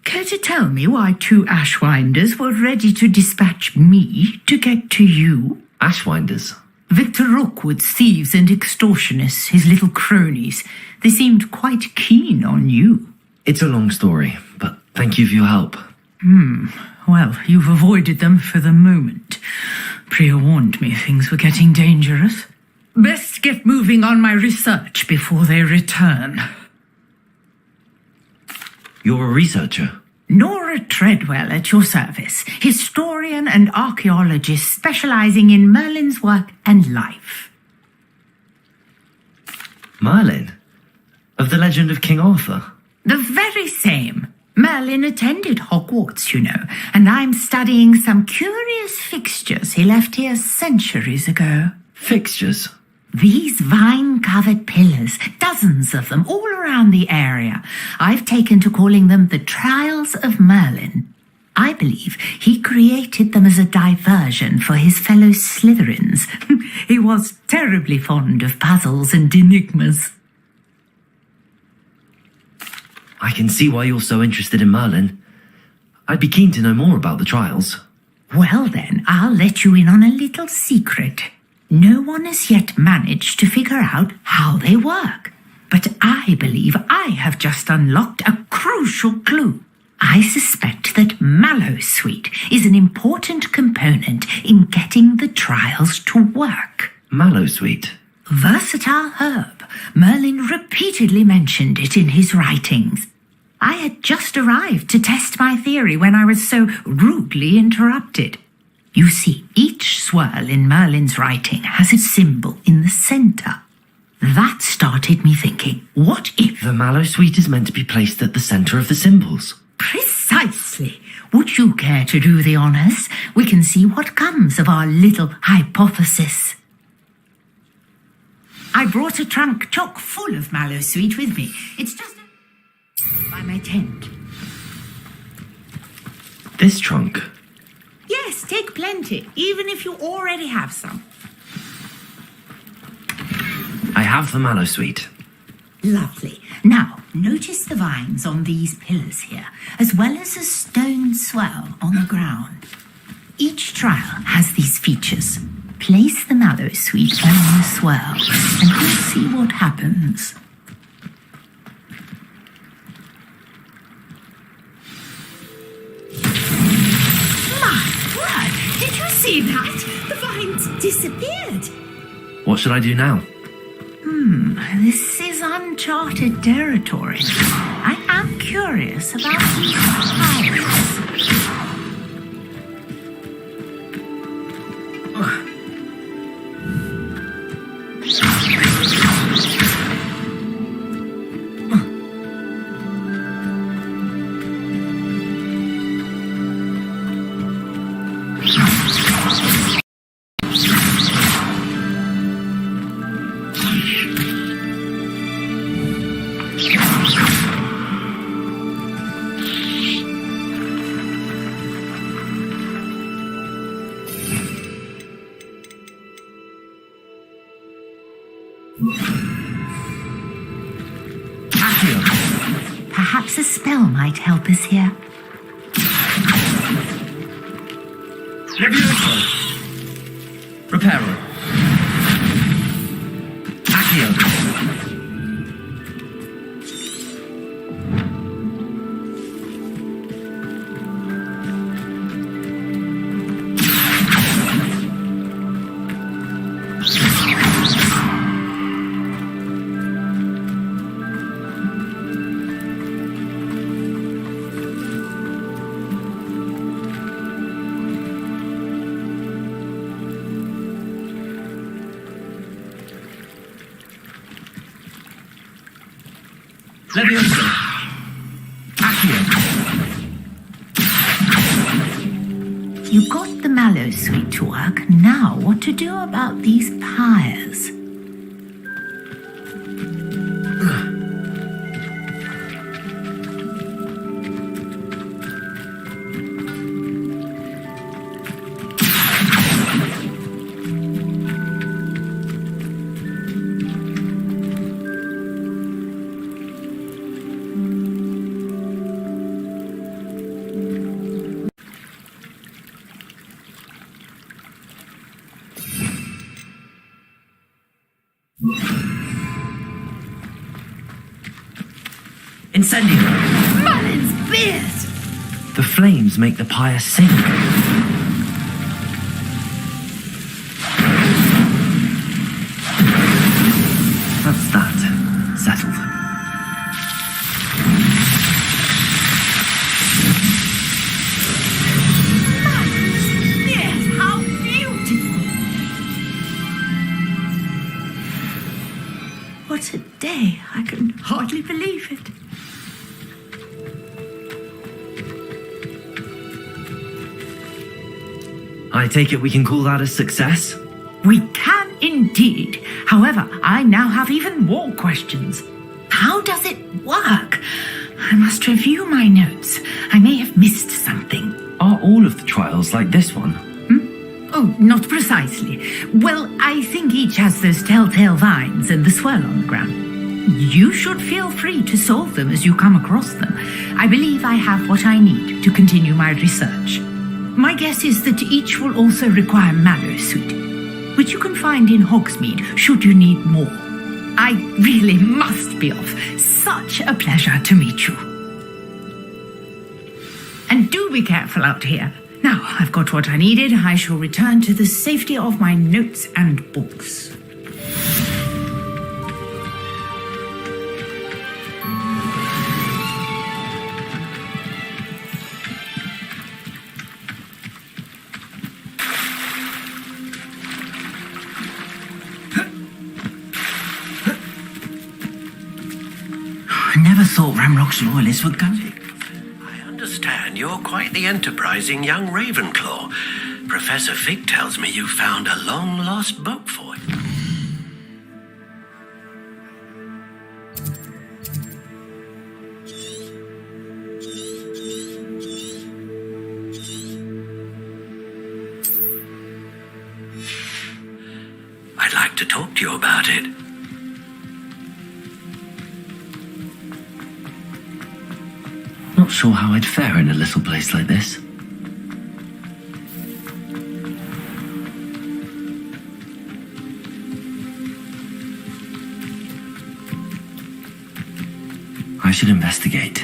Care to tell me why 2 Ashwinders were ready to dispatch me to get to you? Ashwinders? Victor Rookwood's thieves and extortionists, his little cronies. They seemed quite keen on you. It's a long story, but thank you for your help. Well, you've avoided them for the moment. Priya warned me things were getting dangerous. Best get moving on my research before they return. You're a researcher? Nora Treadwell at your service, historian and archaeologist specializing in Merlin's work and life. Merlin? Of the legend of King Arthur? The very same. Merlin attended Hogwarts, you know, and I'm studying some curious fixtures he left here centuries ago. Fixtures? These vine-covered pillars, dozens of them all around the area. I've taken to calling them the Trials of Merlin. I believe he created them as a diversion for his fellow Slytherins. He was terribly fond of puzzles and enigmas. I can see why you're so interested in Merlin. I'd be keen to know more about the trials. Well then, I'll let you in on a little secret. No one has yet managed to figure out how they work. But I believe I have just unlocked a crucial clue. I suspect that Mallowsweet is an important component in getting the trials to work. Mallowsweet? Versatile herb. Merlin repeatedly mentioned it in his writings. I had just arrived to test my theory when I was so rudely interrupted. You see, each swirl in Merlin's writing has a symbol in the centre. That started me thinking, what if... The Mallowsweet is meant to be placed at the centre of the symbols. Precisely. Would you care to do the honours? We can see what comes of our little hypothesis. I brought a trunk chock full of Mallowsweet with me. It's just by my tent. This trunk? Yes, take plenty, even if you already have some. I have the Mallowsweet. Lovely. Now, notice the vines on these pillars here, as well as a stone swell on the ground. Each trial has these features. Place the Mallowsweet on the swell, and we'll see what happens. Did you see that? The vines disappeared. What should I do now? This is uncharted territory. I am curious about these pirates. Perhaps a spell might help us here. Levioso! Reparo! Accio! Levioso! Accio! You got the Mallowsweet to work. Now what to do about these pyres? Incendio! Merlin's beard! The flames make the pyre sink. That's that. Settled. Yes, how beautiful! What a day. I can hardly believe it. I take it we can call that a success? We can indeed. However, I now have even more questions. How does it work? I must review my notes. I may have missed something. Are all of the trials like this one? Oh, not precisely. Well, I think each has those telltale vines and the swirl on the ground. You should feel free to solve them as you come across them. I believe I have what I need to continue my research. My guess is that each will also require Mallow suit, which you can find in Hogsmeade should you need more. I really must be off. Such a pleasure to meet you. And do be careful out here. Now I've got what I needed. I shall return to the safety of my notes and books. I never thought Ramrock's loyalists would go. I understand you're quite the enterprising young Ravenclaw. Professor Fig tells me you found a long-lost book for him. I'd like to talk to you about it. Not sure how I'd fare in a little place like this. I should investigate.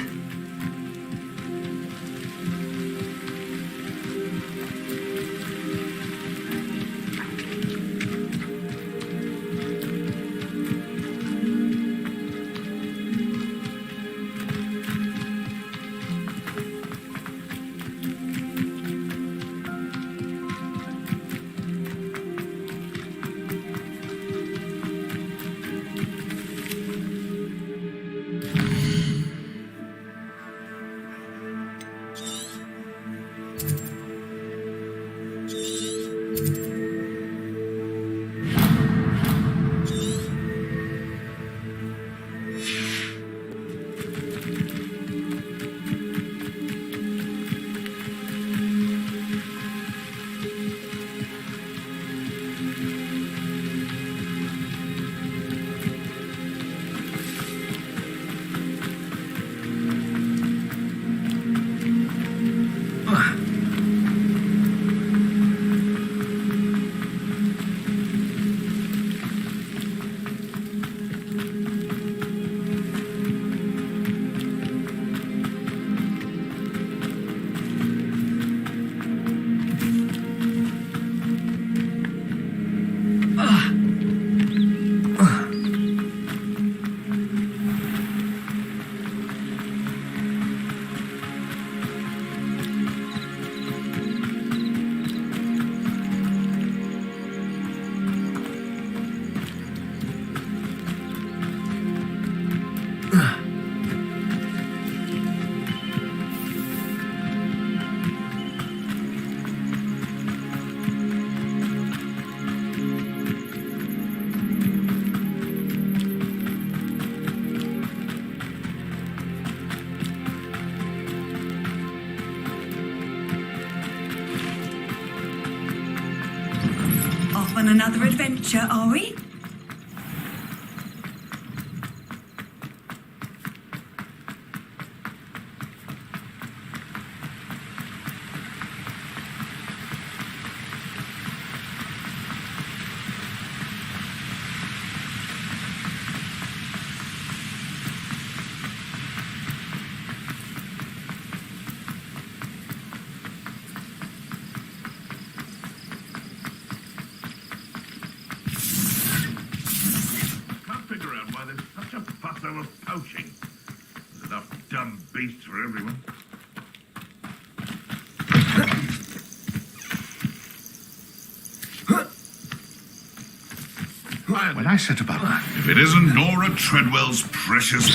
Off on another adventure, are we? so of poaching. There's enough dumb beasts for everyone. When I set about that, if it isn't Nora Treadwell's precious...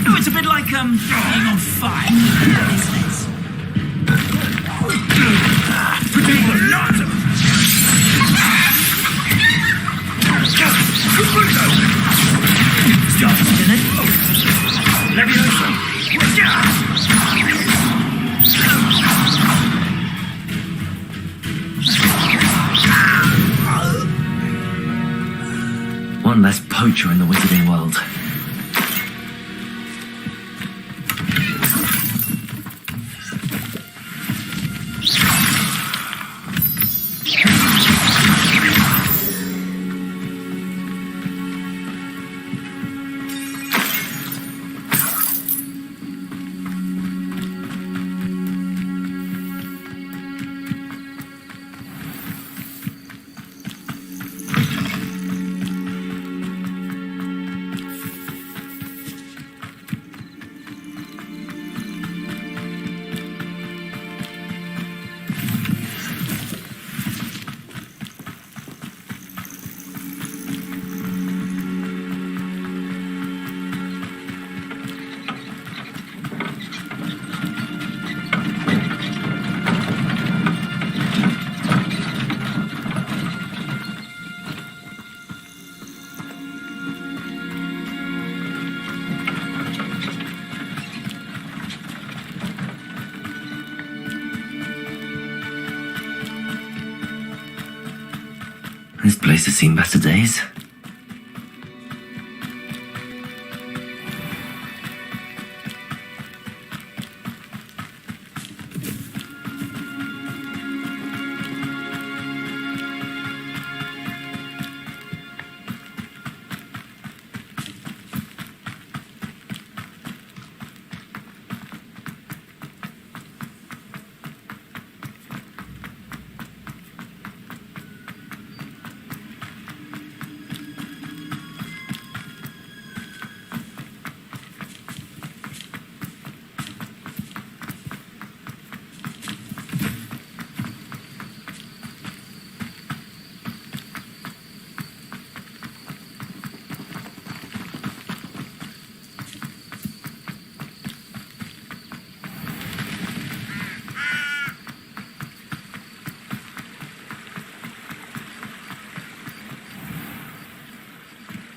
Oh, it's a bit like, being on fire, isn't it? One less poacher in the wizarding world. This place has seen better days.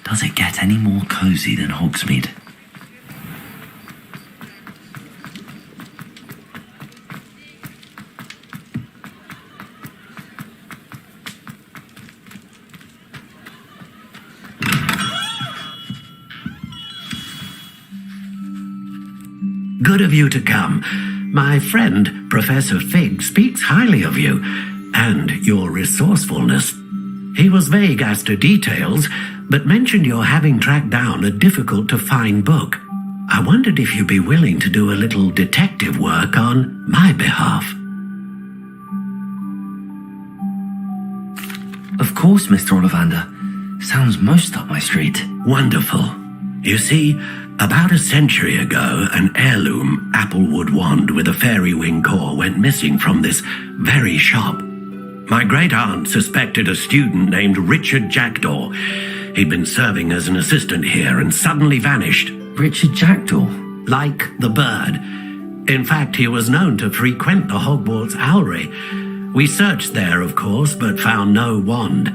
Does it get any more cosy than Hogsmeade? Good of you to come. My friend, Professor Fig, speaks highly of you, and your resourcefulness. He was vague as to details, but mentioned your having tracked down a difficult-to-find book. I wondered if you'd be willing to do a little detective work on my behalf. Of course, Mr. Ollivander. Sounds most up my street. Wonderful. You see, about a century ago, an heirloom applewood wand with a fairy wing core went missing from this very shop. My great-aunt suspected a student named Richard Jackdaw. He'd been serving as an assistant here and suddenly vanished. Richard Jackdaw? Like the bird. In fact, he was known to frequent the Hogwarts Owlery. We searched there, of course, but found no wand.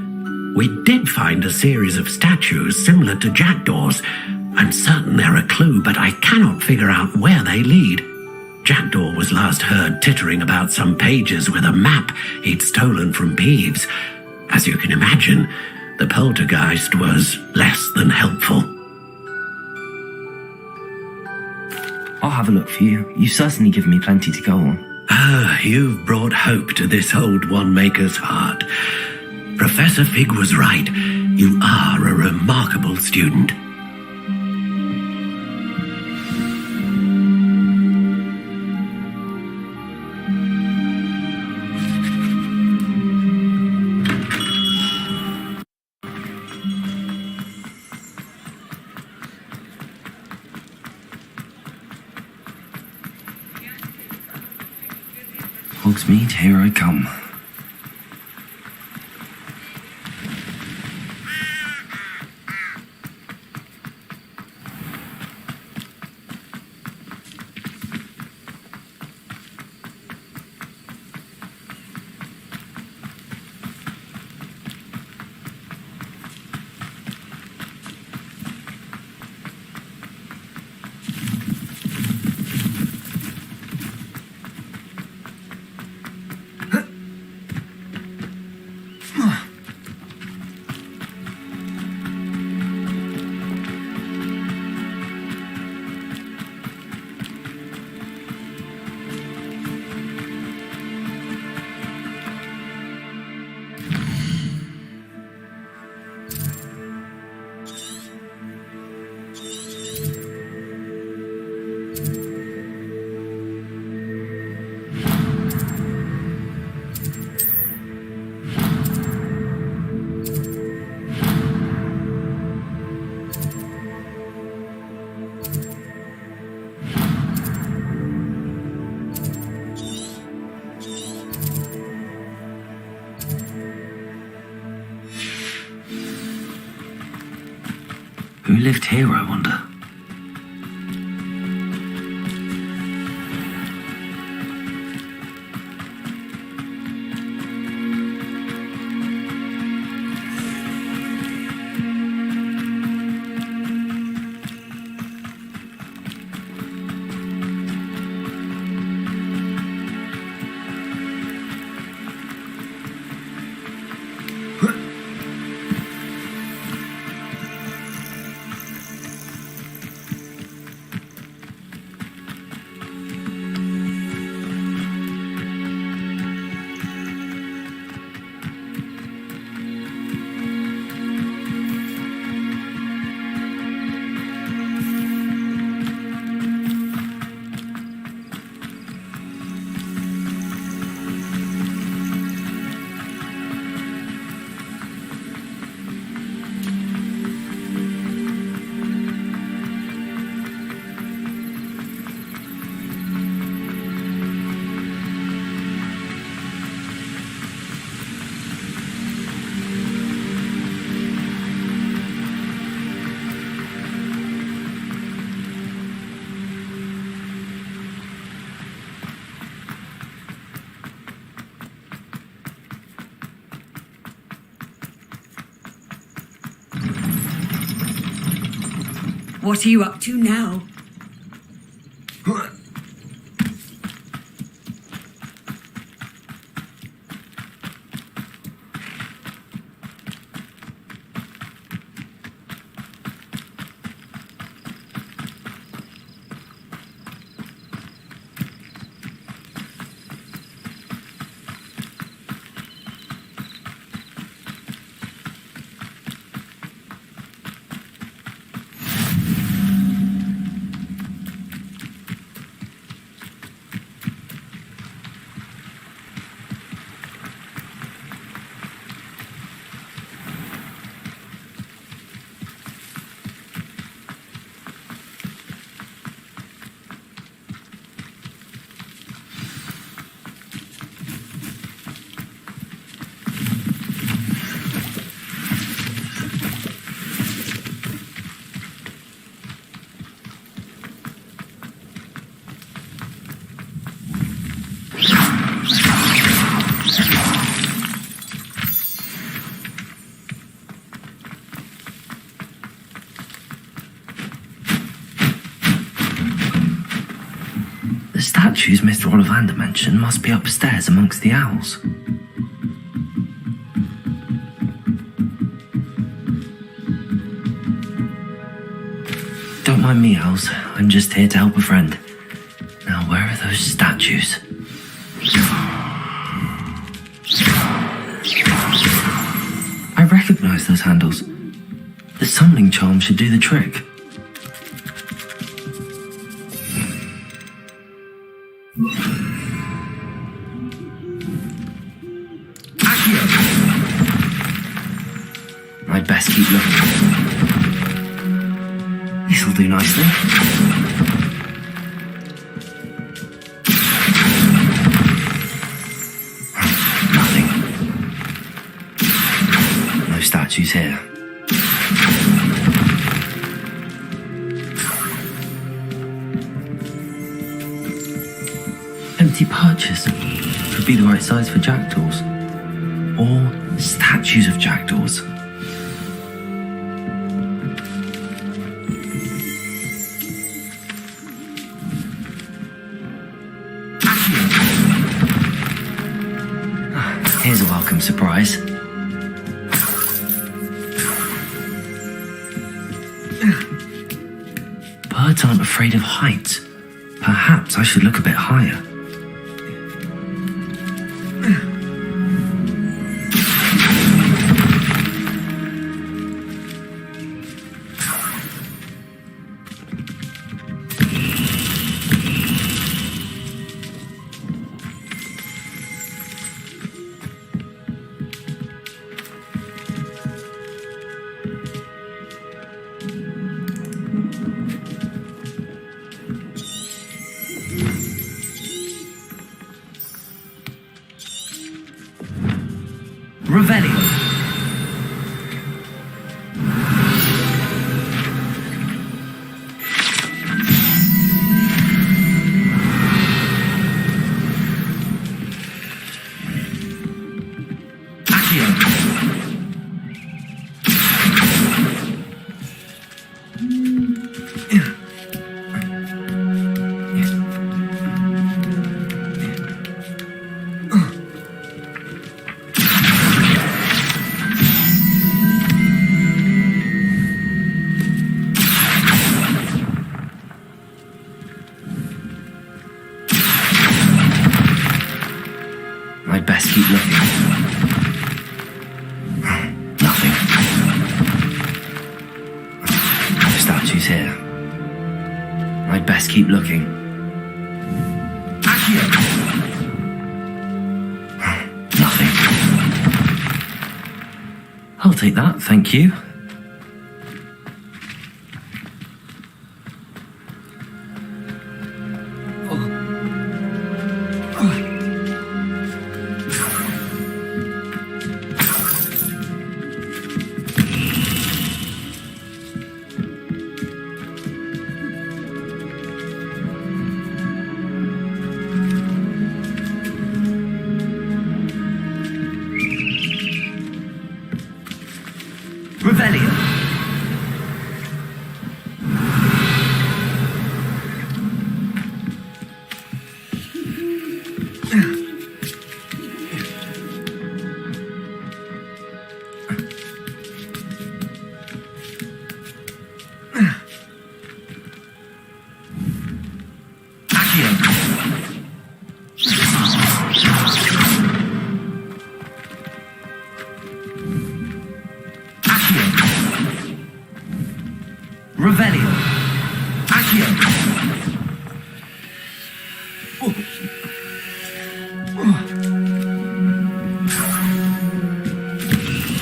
We did find a series of statues similar to Jackdaw's. I'm certain they're a clue, but I cannot figure out where they lead. Jackdaw was last heard tittering about some pages with a map he'd stolen from Peeves. As you can imagine, the poltergeist was less than helpful. I'll have a look for you. You've certainly given me plenty to go on. Ah, you've brought hope to this old one-maker's heart. Professor Fig was right. You are a remarkable student. Hogsmeade, here I come. Who lived here, I wonder? What are you up to now? Statues Mr. Ollivander mentioned must be upstairs amongst the owls. Don't mind me, owls. I'm just here to help a friend. Now, where are those statues? I recognize those handles. The summoning charm should do the trick. I'd best keep looking. This'll do nicely. statues here. Empty perches. Could be the right size for jackdaws. Or statues of jackdaws. Here's a welcome surprise. Birds aren't afraid of heights. Perhaps I should look a bit higher. Revelio. I'd best keep looking. Nothing. No statues here. I'd best keep looking. Accio! Nothing. I'll take that, thank you. Revelio. Revelio. Accio.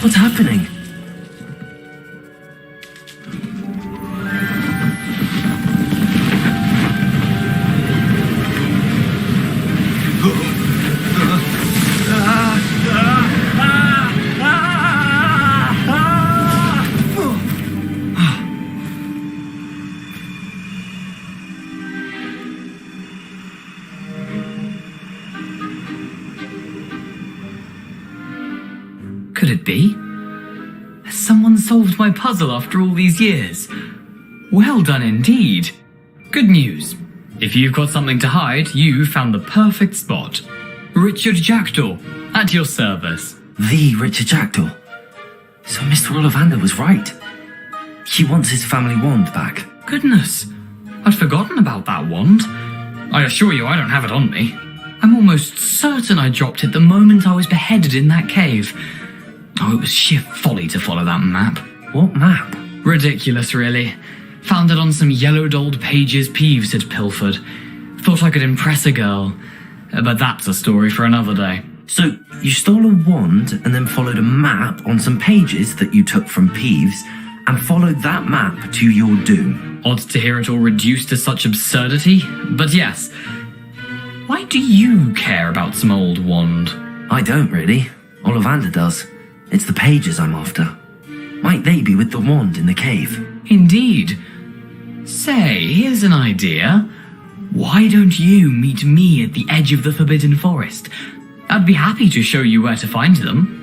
What's happening? Could it be? Has someone solved my puzzle after all these years? Well done indeed. Good news. If you've got something to hide, you found the perfect spot. Richard Jackdaw, at your service. The Richard Jackdaw. So Mr. Ollivander was right. He wants his family wand back. Goodness, I'd forgotten about that wand. I assure you I don't have it on me. I'm almost certain I dropped it the moment I was beheaded in that cave. Oh, it was sheer folly to follow that map. What map? Ridiculous, really. Found it on some yellowed old pages Peeves had pilfered. Thought I could impress a girl. But that's a story for another day. So, you stole a wand and then followed a map on some pages that you took from Peeves and followed that map to your doom. Odd to hear it all reduced to such absurdity, but yes. Why do you care about some old wand? I don't really. Ollivander does. It's the pages I'm after. Might they be with the wand in the cave? Indeed. Say, here's an idea. Why don't you meet me at the edge of the Forbidden Forest? I'd be happy to show you where to find them.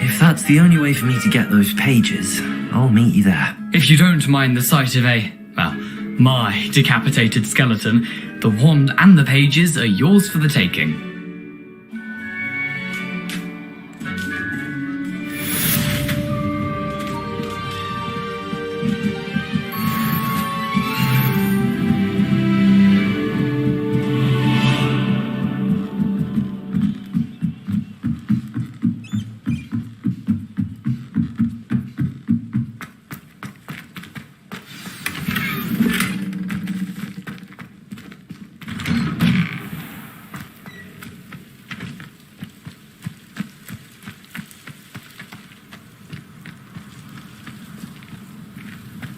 If that's the only way for me to get those pages, I'll meet you there. If you don't mind the sight of my decapitated skeleton, the wand and the pages are yours for the taking.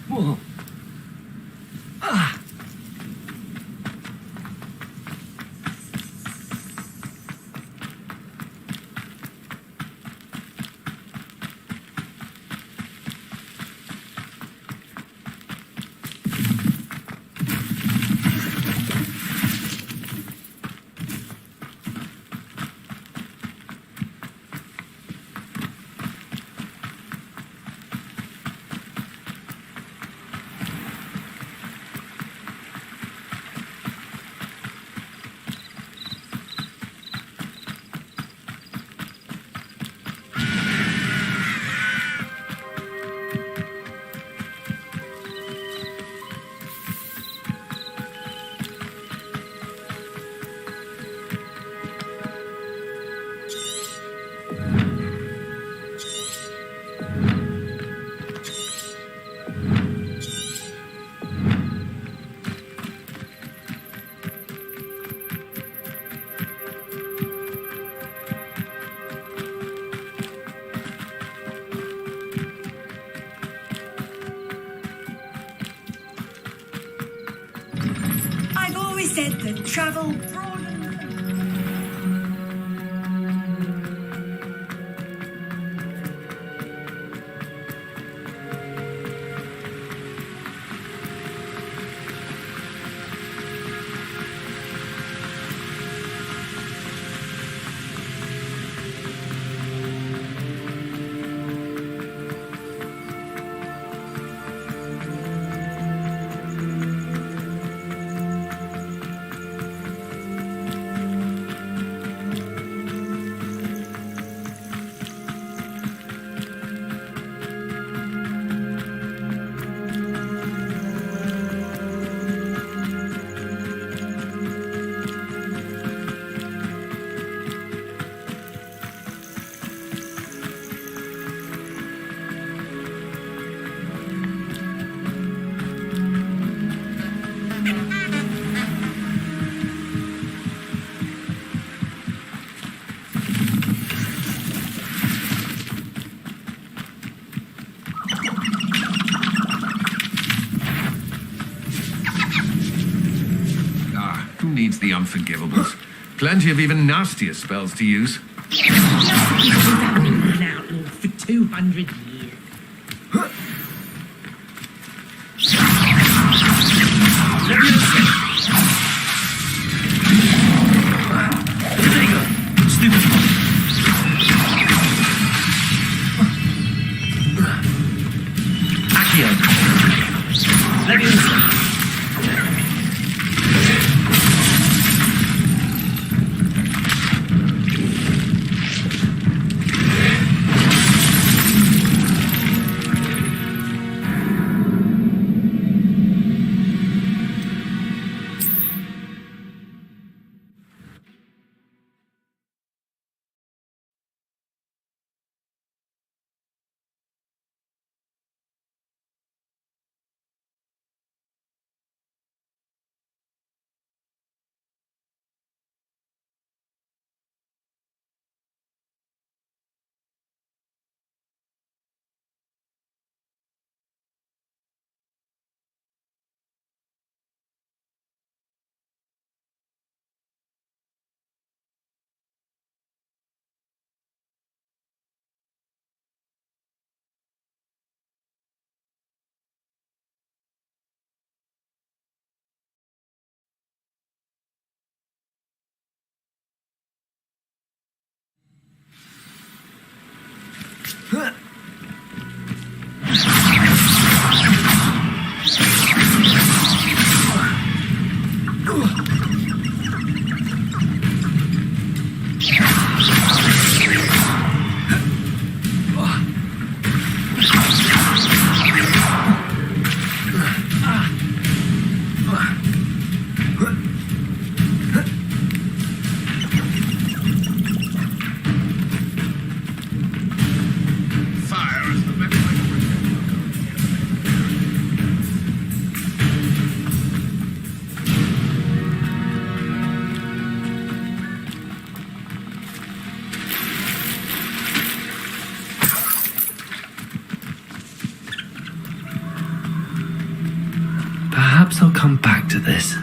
Whoa. Said that travel needs the unforgivables. Plenty of even nastier spells to use. for 200 years. come back to this.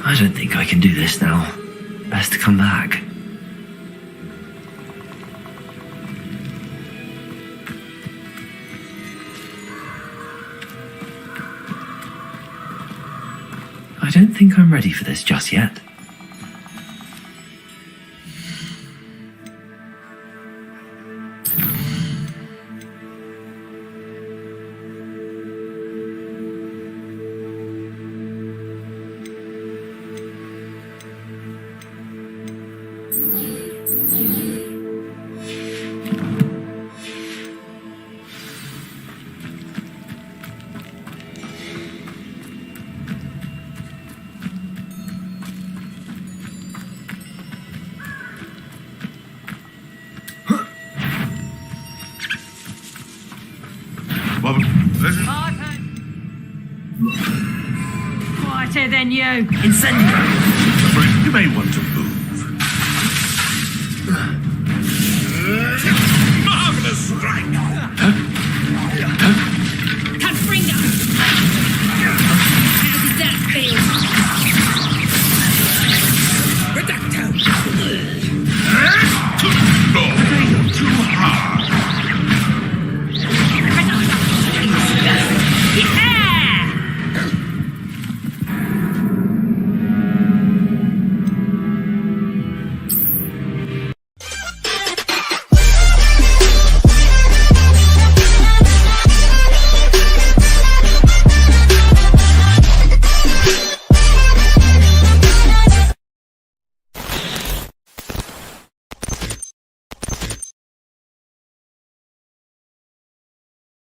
I don't think I can do this now. Best to come back. I don't think I'm ready for this just yet. Quieter than you. Incendiary! You may want to move.